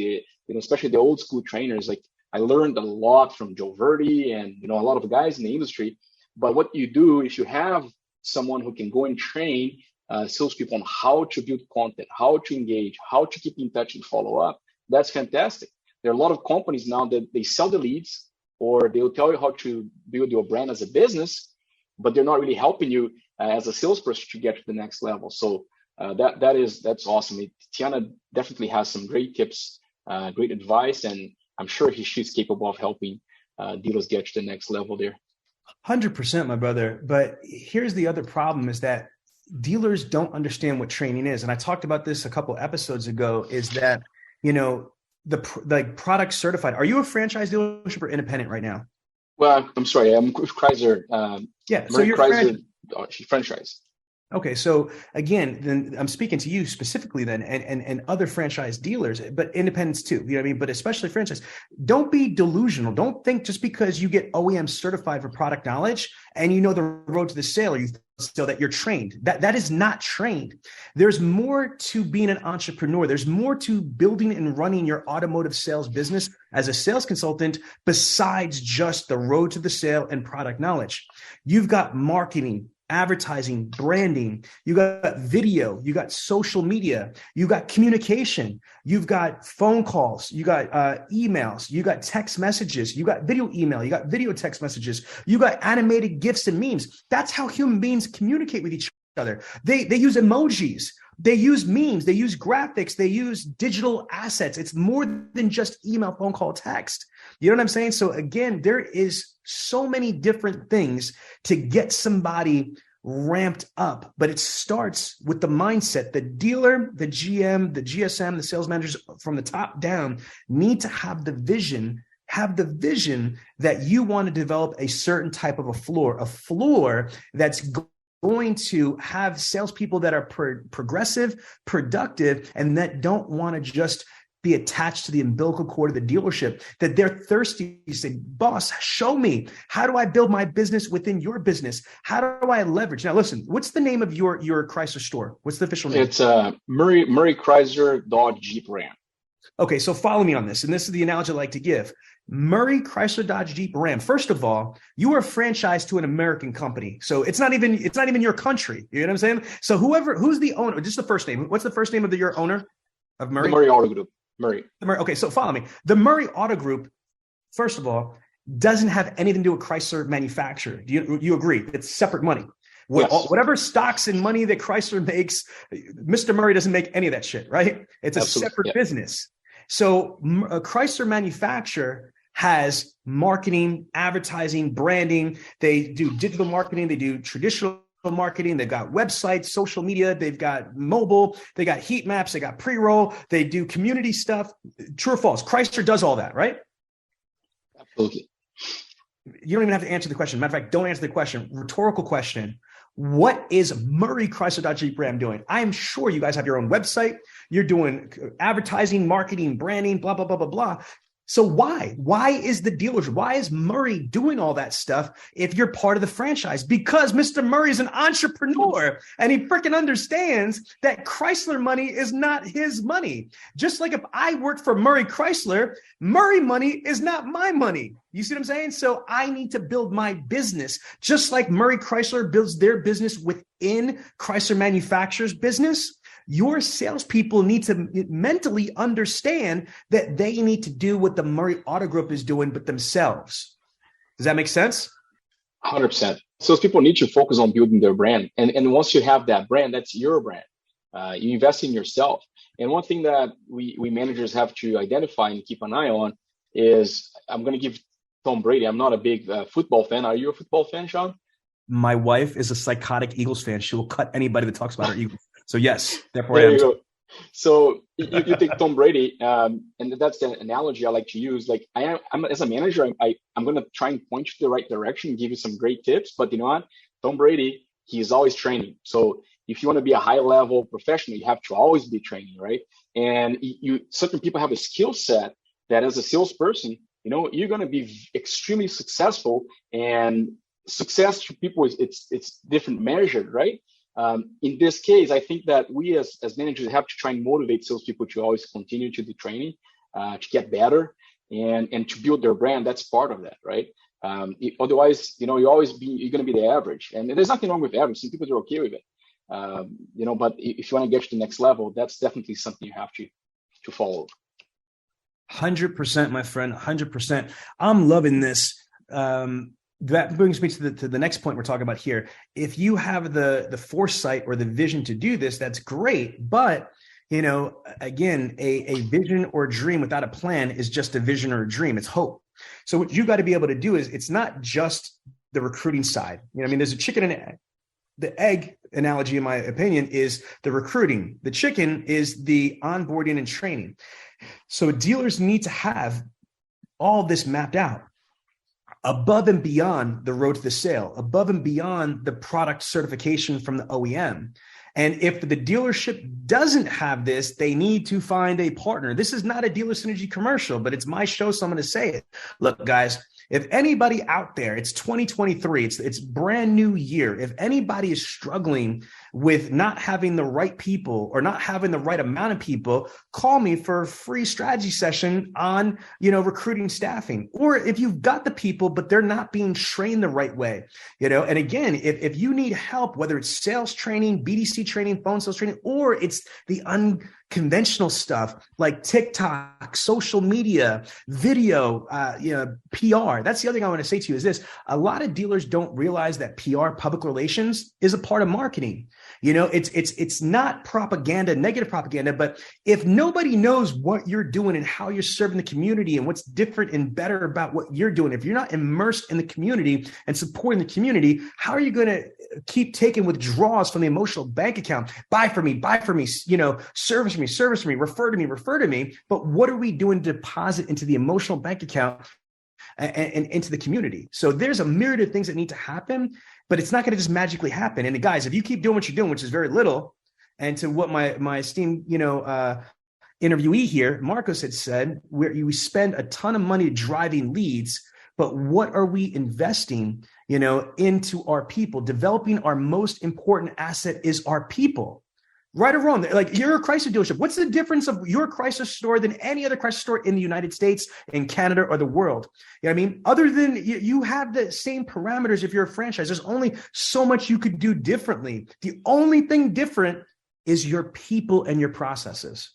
especially the old school trainers. Like I learned a lot from Joe Verdi and, a lot of guys in the industry. But what you do, if you have someone who can go and train salespeople on how to build content, how to engage, how to keep in touch and follow up, that's fantastic. There are a lot of companies now that they sell the leads, or they'll tell you how to build your brand as a business, but they're not really helping you as a salesperson to get to the next level. So that's awesome. Tiana definitely has some great tips, great advice, and I'm sure she's capable of helping dealers get to the next level there. 100%, my brother. But here's the other problem is that dealers don't understand what training is. And I talked about this a couple episodes ago, is that, the product certified. Are you a franchise dealership or independent right now? Well, I'm sorry. I'm with Chrysler. So you're Chrysler franchise. Okay, so again, then I'm speaking to you specifically then and other franchise dealers, but independents too, you know what I mean? But especially franchise. Don't be delusional. Don't think just because you get OEM certified for product knowledge and you know the road to the sale, or you so that you're trained. That is not trained. There's more to being an entrepreneur. There's more to building and running your automotive sales business as a sales consultant besides just the road to the sale and product knowledge. You've got marketing, advertising, branding, you got video, you got social media, you got communication, you've got phone calls, you got emails, you got text messages, you got video email, you got video text messages, you got animated GIFs and memes. That's how human beings communicate with each other. They use emojis, they use memes, they use graphics, they use digital assets. It's more than just email, phone call, text. You know what I'm saying? So again, there is so many different things to get somebody ramped up, but it starts with the mindset. The dealer, the GM, the GSM, the sales managers from the top down need to have the vision that you want to develop a certain type of a floor that's going to have salespeople that are progressive, productive, and that don't want to just be attached to the umbilical cord of the dealership, that they're thirsty to say, boss, show me, how do I build my business within your business? How do I leverage? Now, listen, what's the name of your Chrysler store? What's the official name? It's Murray Chrysler Dodge Jeep Ram. Okay, so follow me on this. And this is the analogy I like to give. Murray Chrysler Dodge Jeep Ram. First of all, you are franchised to an American company. So it's not even your country. You know what I'm saying? So who's the owner? Just the first name. What's the first name of your owner of Murray? The Murray Auto Group. Murray. Okay, so follow me. The Murray Auto Group, first of all, doesn't have anything to do with Chrysler manufacturer. Do you agree? It's separate money. Yes. Whatever stocks and money that Chrysler makes, Mr. Murray doesn't make any of that shit, right? It's a separate business. So a Chrysler manufacturer has marketing, advertising, branding. They do digital marketing. They do traditional marketing. They've got websites, social media. They've got mobile. They got heat maps. They got pre-roll. They do community stuff. True or false? Chrysler does all that, right? Absolutely. You don't even have to answer the question. Matter of fact, don't answer the question. Rhetorical question. What is Murray Chrysler Dodge Jeep Ram doing? I am sure you guys have your own website. You're doing advertising, marketing, branding, blah, blah, blah, blah, blah. So why? Why is the dealership? Why is Murray doing all that stuff if you're part of the franchise? Because Mr. Murray is an entrepreneur and he freaking understands that Chrysler money is not his money. Just like if I worked for Murray Chrysler, Murray money is not my money. You see what I'm saying? So I need to build my business just like Murray Chrysler builds their business within Chrysler Manufacturer's business. Your salespeople need to mentally understand that they need to do what the Murray Auto Group is doing, but themselves. Does that make sense? 100%. Salespeople need to focus on building their brand. And once you have that brand, that's your brand. You invest in yourself. And one thing that we managers have to identify and keep an eye on is, I'm going to give Tom Brady. I'm not a big football fan. Are you a football fan, Sean? My wife is a psychotic Eagles fan. She will cut anybody that talks about her Eagles. So yes, therefore there I am. You go. So you take Tom Brady, and that's the analogy I like to use. Like I'm as a manager, I'm going to try and point you to the right direction, give you some great tips. But you know what? Tom Brady, he's always training. So if you want to be a high level professional, you have to always be training, right? And certain people have a skill set that as a salesperson, you know, you're going to be extremely successful. And success to people it's different measured, right? In this case, I think that we as managers have to try and motivate salespeople to always continue to do training, to get better and to build their brand. That's part of that, right? Otherwise, you know, you're going to be the average, and there's nothing wrong with average. Some people are okay with it, you know. But if you want to get to the next level, that's definitely something you have to follow. 100%, my friend. 100%. I'm loving this. That brings me to the next point we're talking about here. If you have the foresight or the vision to do this, that's great. But, you know, again, a vision or dream without a plan is just a vision or a dream. It's hope. So what you got to be able to do is, it's not just the recruiting side. You know, I mean, there's a chicken and egg. The egg analogy, in my opinion, is the recruiting. The chicken is the onboarding and training. So dealers need to have all this mapped out. above and beyond the road to the sale, above and beyond the product certification from the OEM. And if the dealership doesn't have this, they need to find a partner. This is not a Dealer Synergy commercial, but it's my show, so I'm going to say it. Look, guys, if anybody out there, it's 2023, it's brand new year. If anybody is struggling with not having the right people or not having the right amount of people, call me for a free strategy session on, recruiting, staffing. Or if you've got the people, but they're not being trained the right way, and again, if you need help, whether it's sales training, BDC training, phone sales training, or it's the unconventional stuff like TikTok, social media, video, PR. That's the other thing I want to say to you is this. A lot of dealers don't realize that PR, public relations, is a part of marketing. It's not propaganda, negative propaganda, but if nobody knows what you're doing and how you're serving the community and what's different and better about what you're doing, if you're not immersed in the community and supporting the community, how are you going to keep taking withdrawals from the emotional bank account? Buy for me, service me, refer to me. But what are we doing to deposit into the emotional bank account and into the community? So there's a myriad of things that need to happen, but it's not going to just magically happen. And guys, if you keep doing what you're doing, which is very little, and to what my esteemed, interviewee here, Marcos, had said, where we spend a ton of money driving leads, but what are we investing, into our people? Developing our most important asset is our people. Right or wrong, like you're a Chrysler dealership. What's the difference of your Chrysler store than any other Chrysler store in the United States, in Canada, or the world? You know what I mean? Other than you have the same parameters if you're a franchise. There's only so much you could do differently. The only thing different is your people and your processes.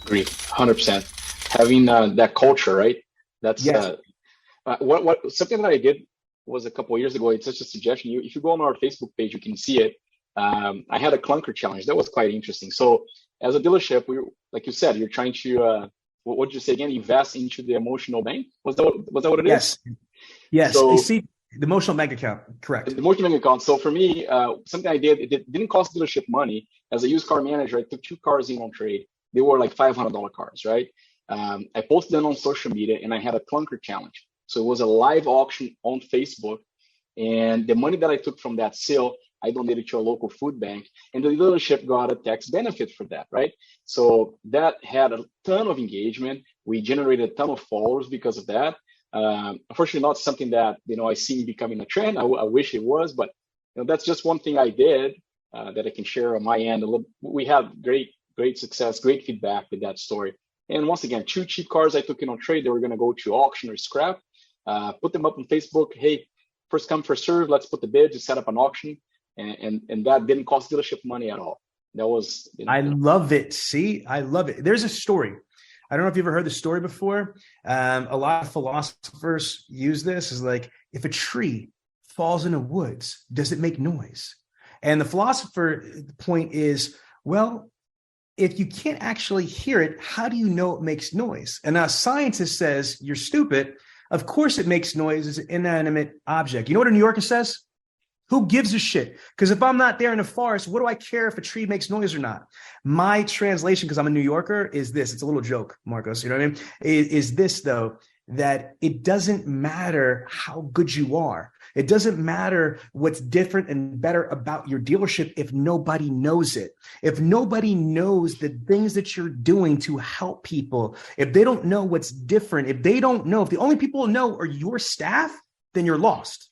Agree, 100%. Having that culture, right? That's yes. What something that I did was a couple of years ago. It's just a suggestion. If you go on our Facebook page, you can see it. I had a clunker challenge. That was quite interesting. So as a dealership, like you said, you're trying to, what did you say again? Invest into the emotional bank? Was that what it is? Yes. So, you see the emotional bank account, correct. The emotional bank account. So for me, something I did, it didn't cost dealership money. As a used car manager, I took 2 cars in on trade. They were like $500 cars, right? I posted them on social media and I had a clunker challenge. So it was a live auction on Facebook. And the money that I took from that sale, I donated to a local food bank, and the dealership got a tax benefit for that, right? So that had a ton of engagement. We generated a ton of followers because of that. Unfortunately, not something that I see becoming a trend. I wish it was, but that's just one thing I did that I can share on my end. We had great success, great feedback with that story. And once again, 2 cheap cars I took in on trade. They were going to go to auction or scrap. Put them up on Facebook. Hey, first come, first serve. Let's put the bid to set up an auction. And that didn't cost dealership money at all. That was, I love it. See, I love it. There's a story. I don't know if you've ever heard the story before. A lot of philosophers use this as like, if a tree falls in the woods, does it make noise? And the philosopher point is, well, if you can't actually hear it, how do you know it makes noise? And a scientist says, you're stupid. Of course it makes noise as an inanimate object. You know what a New Yorker says? Who gives a shit? Because if I'm not there in the forest, what do I care if a tree makes noise or not? My translation, because I'm a New Yorker, is this. It's a little joke, Marcos. You know what I mean? Is this, though, that it doesn't matter how good you are. It doesn't matter what's different and better about your dealership if nobody knows it. If nobody knows the things that you're doing to help people, if they don't know what's different, if the only people who know are your staff, then you're lost.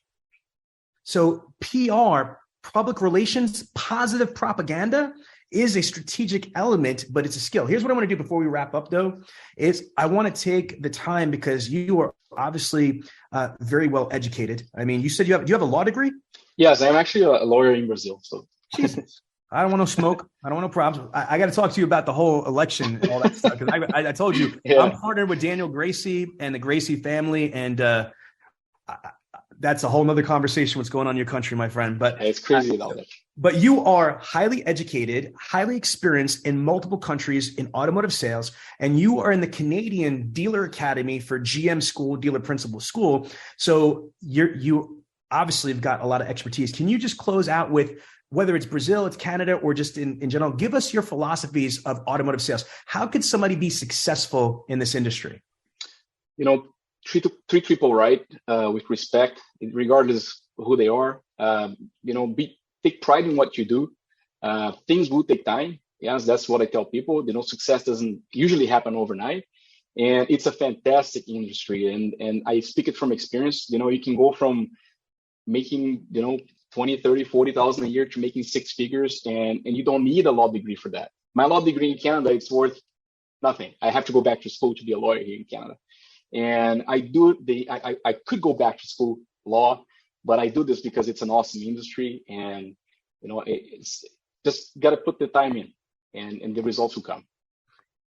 So PR, public relations, positive propaganda is a strategic element, but it's a skill. Here's what I want to do before we wrap up, though, is I want to take the time because you are obviously very well educated. I mean, you said do you have a law degree? Yes, I'm actually a lawyer in Brazil. So Jesus. I don't want no smoke. I don't want no problems. I got to talk to you about the whole election and all that stuff. Because I told you, I'm partnered with Daniel Gracie and the Gracie family, and that's a whole nother conversation. What's going on in your country, my friend? But it's crazy about it. But you are highly educated, highly experienced in multiple countries in automotive sales, and you are in the Canadian Dealer Academy for GM School, Dealer Principal School. So you obviously have got a lot of expertise. Can you just close out with whether it's Brazil, it's Canada, or just in general, give us your philosophies of automotive sales. How could somebody be successful in this industry? treat people right, with respect, regardless of who they are. Take pride in what you do. Things will take time. Yes, that's what I tell people. Success doesn't usually happen overnight, and it's a fantastic industry. And I speak it from experience. You can go from making 20, 30, 40,000 a year to making six figures, and you don't need a law degree for that. My law degree in Canada, it's worth nothing. I have to go back to school to be a lawyer here in Canada. And I could go back to school law, but I do this because it's an awesome industry, and it's just got to put the time in, and the results will come.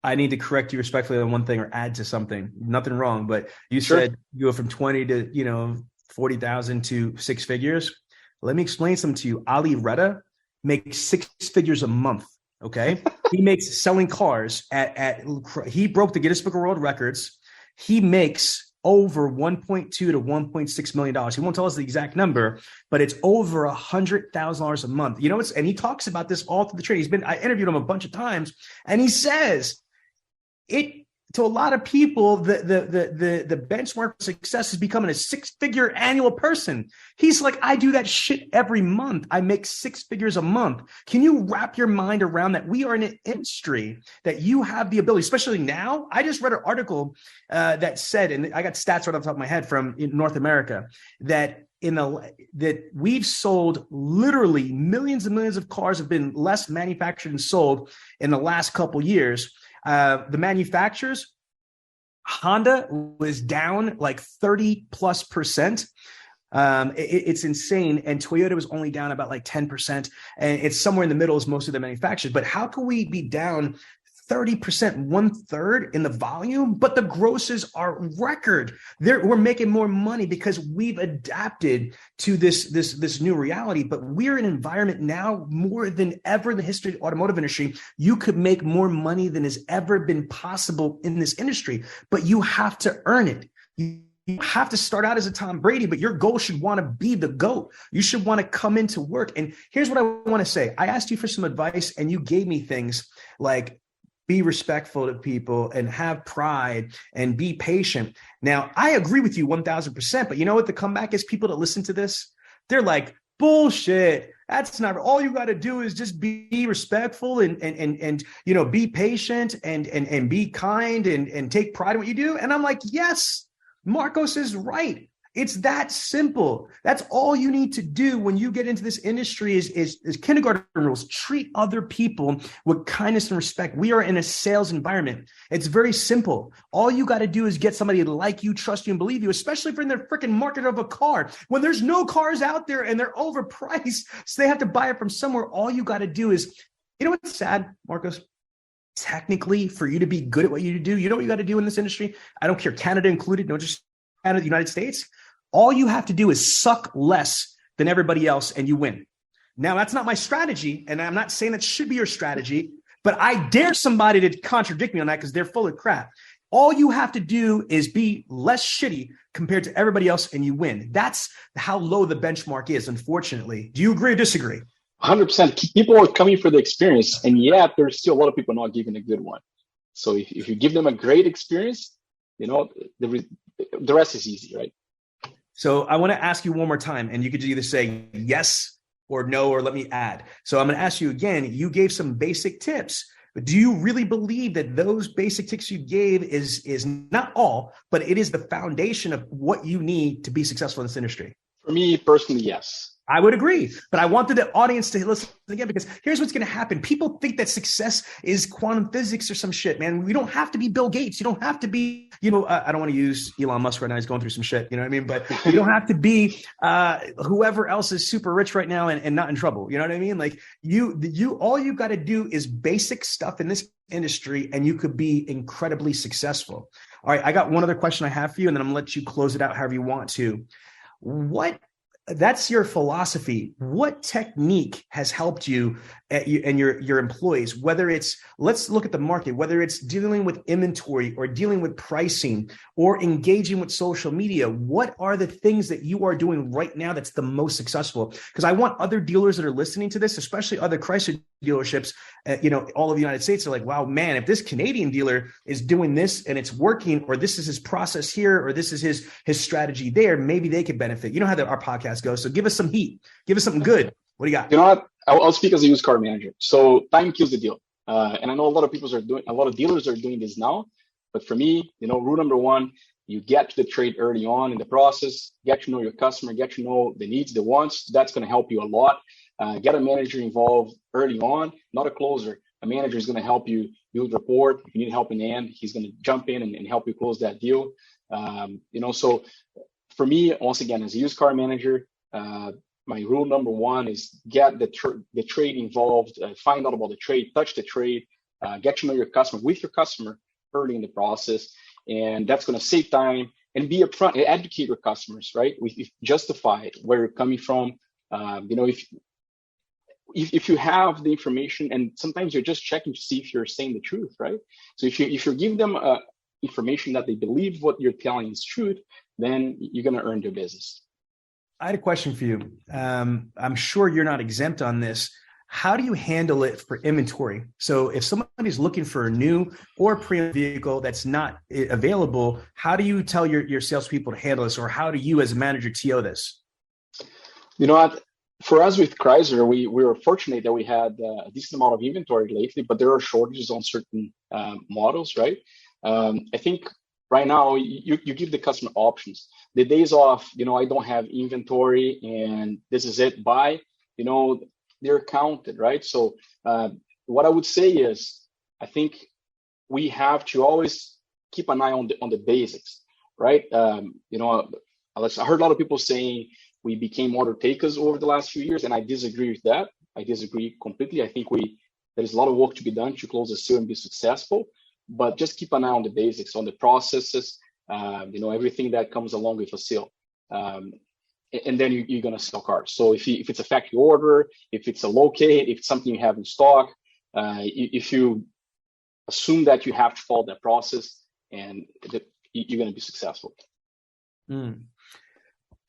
I need to correct you respectfully on one thing or add to something. Nothing wrong, but you Sure. said you go from 20 to 40,000 to six figures. Let me explain something to you. Ali Reda makes six figures a month. Okay, he makes selling cars he broke the Guinness Book of World Records. He makes over $1.2 to $1.6 million. He won't tell us the exact number, but it's over $100,000 a month. And he talks about this all through the training. I interviewed him a bunch of times, and he says to a lot of people, the benchmark for success is becoming a six-figure annual person. He's like, I do that shit every month. I make six figures a month. Can you wrap your mind around that? We are in an industry that you have the ability, especially now. I just read an article that said, and I got stats right off the top of my head from North America, that we've sold literally millions and millions of cars have been less manufactured and sold in the last couple years. The manufacturers, Honda was down like 30+%. It's insane. And Toyota was only down about like 10%. And it's somewhere in the middle as most of the manufacturers. But how can we be down 30%, 1/3 in the volume, but the grosses are record? We're making more money because we've adapted to this new reality. But we're in an environment now more than ever in the history of the automotive industry. You could make more money than has ever been possible in this industry, but you have to earn it. You have to start out as a Tom Brady, but your goal should want to be the GOAT. You should want to come into work. And here's what I want to say. I asked you for some advice, and you gave me things like, be respectful to people and have pride and be patient. Now, I agree with you 1000%, but you know what the comeback is? People that listen to this, they're like, bullshit. That's not, all you got to do is just be respectful and be patient and be kind and take pride in what you do. And I'm like, yes, Marcos is right. It's that simple. That's all you need to do when you get into this industry is kindergarten rules. Treat other people with kindness and respect. We are in a sales environment. It's very simple. All you got to do is get somebody to like you, trust you, and believe you, especially if you're in the freaking market of a car. When there's no cars out there and they're overpriced, so they have to buy it from somewhere, all you got to do is, you know what's sad, Marcos? Technically, for you to be good at what you do, you know what you got to do in this industry? I don't care, Canada included, no, just Canada, the United States. All you have to do is suck less than everybody else and you win. Now, that's not my strategy, and I'm not saying that should be your strategy, but I dare somebody to contradict me on that because they're full of crap. All you have to do is be less shitty compared to everybody else and you win. That's how low the benchmark is, unfortunately. Do you agree or disagree? 100%. People are coming for the experience, and yet there's still a lot of people not giving a good one. So if you give them a great experience, the rest is easy, right? So I want to ask you one more time, and you could either say yes or no, or let me add. So I'm going to ask you again. You gave some basic tips, but do you really believe that those basic tips you gave is not all, but it is the foundation of what you need to be successful in this industry? For me personally, yes. I would agree, but I wanted the audience to listen again, because here's what's going to happen. People think that success is quantum physics or some shit, man. We don't have to be Bill Gates. You don't have to be, I don't want to use Elon Musk right now. He's going through some shit, you know what I mean? But you don't have to be whoever else is super rich right now and not in trouble. You know what I mean? Like all you got to do is basic stuff in this industry, and you could be incredibly successful. All right, I got one other question I have for you, and then I'm going to let you close it out however you want to. What that's your philosophy. What technique has helped you and your employees, whether it's, let's look at the market, whether it's dealing with inventory or dealing with pricing or engaging with social media? What are the things that you are doing right now that's the most successful? Because I want other dealers that are listening to this, especially other Chrysler dealerships, all of the United States are like, wow, man, if this Canadian dealer is doing this and it's working, or this is his process here, or this is his strategy there, maybe they could benefit. You know how our podcast goes. So give us some heat. Give us something good. What do you got? You know what? I'll speak as a used car manager. So time kills the deal. And I know a lot of dealers are doing this now. But for me, rule number one, you get to the trade early on in the process, get to know your customer, get to know the needs, the wants. That's going to help you a lot. Get a manager involved early on, not a closer. A manager is going to help you build rapport. If you need help in the end, he's going to jump in and help you close that deal. So for me, once again, as a used car manager, my rule number one is get the trade involved, find out about the trade, touch the trade, get to know your customer early in the process. And that's going to save time and be upfront and educate your customers, right? Justify where you're coming from. If you have the information, and sometimes you're just checking to see if you're saying the truth, right? So if you give them information that they believe what you're telling is truth, then you're going to earn their business. I had a question for you. I'm sure you're not exempt on this. How do you handle it for inventory? So if somebody's looking for a new or pre-owned vehicle that's not available, how do you tell your salespeople to handle this, or how do you as a manager TO this? You know what? For us with Chrysler, we were fortunate that we had a decent amount of inventory lately, but there are shortages on certain models, right? I think right now you give the customer options. The days of, I don't have inventory and this is it, buy, they're counted, right? So what I would say is, I think we have to always keep an eye on the basics, right? I heard a lot of people saying we became order takers over the last few years, and I disagree with that. I disagree completely. I think there's a lot of work to be done to close the sale and be successful, but just keep an eye on the basics, on the processes, everything that comes along with a sale. And then you're going to sell cars. So if it's a factory order, if it's a locate, if it's something you have in stock, if you assume that you have to follow that process, and you're going to be successful. Mm.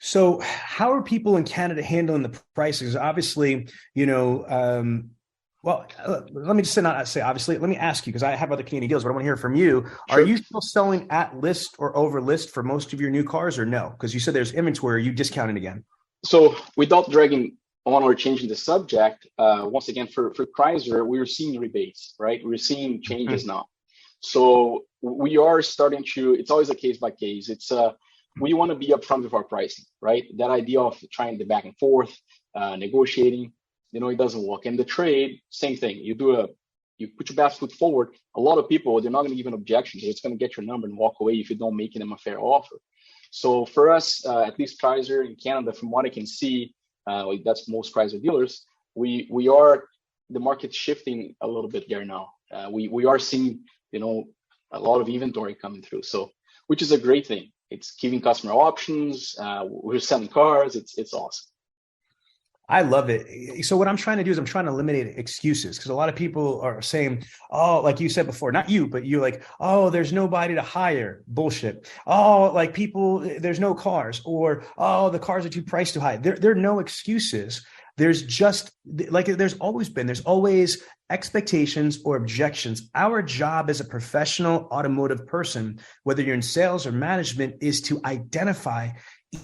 So how are people in Canada handling the prices? Obviously, let me just not say obviously. Let me ask you, because I have other Canadian deals, but I want to hear from you. Sure. Are you still selling at list or over list for most of your new cars, or no? Because you said there's inventory. Are you discounting again? So without dragging on or changing the subject, once again, for Chrysler, we're seeing rebates, right? We're seeing changes now. So we are starting to, it's always a case by case. It's we want to be upfront with our pricing, right? That idea of trying the back and forth, negotiating, it doesn't work. And the trade, same thing. You put your best foot forward. A lot of people, they're not going to give an objection. They're just going to get your number and walk away if you don't make them a fair offer. So for us, at least Chrysler in Canada, from what I can see, that's most Chrysler dealers, we are, the market's shifting a little bit there now. We are seeing, a lot of inventory coming through. So, which is a great thing. It's giving customer options. We're selling cars. It's awesome. I love it. So what I'm trying to do is I'm trying to eliminate excuses, because a lot of people are saying, oh, like you said before, not you, but you're like, oh, there's nobody to hire. Bullshit. Oh, like people, there's no cars, or, oh, the cars are too priced too high. There are no excuses. There's just like, there's always expectations or objections. Our job as a professional automotive person, whether you're in sales or management, is to identify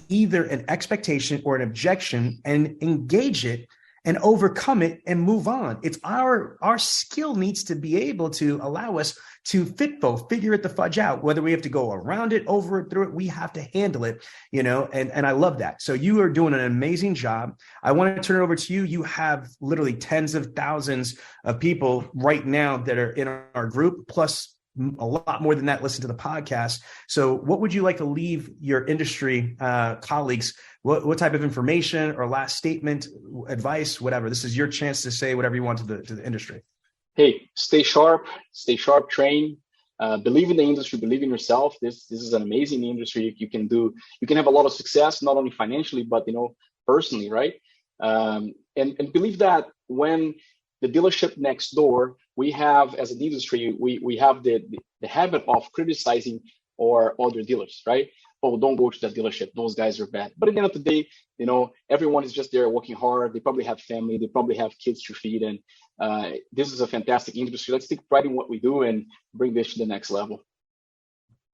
either an expectation or an objection and engage it and overcome it and move on. It's our skill needs to be able to allow us to figure it the fudge out, whether we have to go around it, over it, through it, we have to handle it, and I love that. So you are doing an amazing job. I want to turn it over to you. You have literally tens of thousands of people right now that are in our group, plus a lot more than that listen to the podcast. So what would you like to leave your industry colleagues? What type of information or last statement, advice, whatever? This is your chance to say whatever you want to the industry. Hey, stay sharp, train, believe in the industry, believe in yourself. This is an amazing industry. You can have a lot of success, not only financially, but personally, right? And believe that when the dealership next door, we have, as an industry, we have the habit of criticizing our other dealers, right? Oh, don't go to that dealership. Those guys are bad. But at the end of the day, everyone is just there working hard. They probably have family. They probably have kids to feed. And this is a fantastic industry. Let's take pride in what we do and bring this to the next level.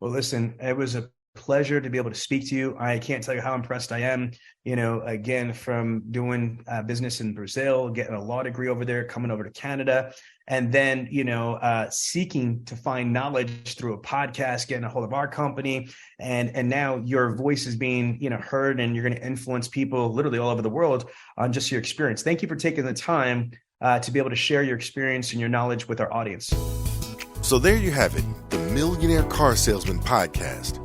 Well, listen, it was a pleasure to be able to speak to you. I can't tell you how impressed I am, again, from doing business in Brazil, getting a law degree over there, coming over to Canada, and then, seeking to find knowledge through a podcast, getting a hold of our company. And now your voice is being, heard, and you're going to influence people literally all over the world on just your experience. Thank you for taking the time to be able to share your experience and your knowledge with our audience. So there you have it, the Millionaire Car Salesman Podcast.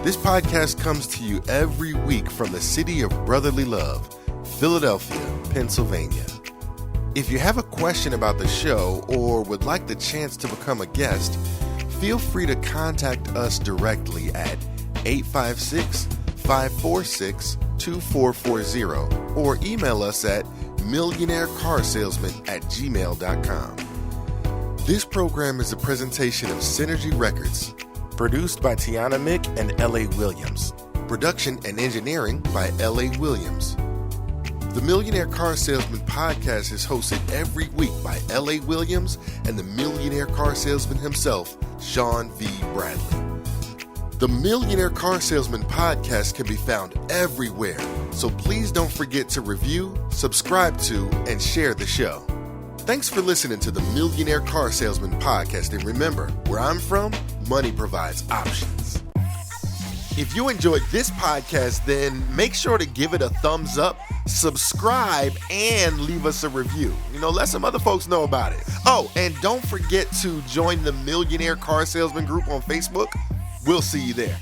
This podcast comes to you every week from the city of brotherly love, Philadelphia, Pennsylvania. If you have a question about the show or would like the chance to become a guest, feel free to contact us directly at 856-546-2440 or email us at millionairecarsalesman@gmail.com. This program is a presentation of Synergy Records, produced by Tiana Mick and L.A. Williams. Production and engineering by L.A. Williams. The Millionaire Car Salesman Podcast is hosted every week by L.A. Williams and the Millionaire Car Salesman himself, Sean V. Bradley. The Millionaire Car Salesman Podcast can be found everywhere, so please don't forget to review, subscribe to, and share the show. Thanks for listening to the Millionaire Car Salesman Podcast, and remember, where I'm from, money provides options. If you enjoyed this podcast, then make sure to give it a thumbs up, subscribe, and leave us a review. Let some other folks know about it. Oh, and don't forget to join the Millionaire Car Salesman group on Facebook. We'll see you there.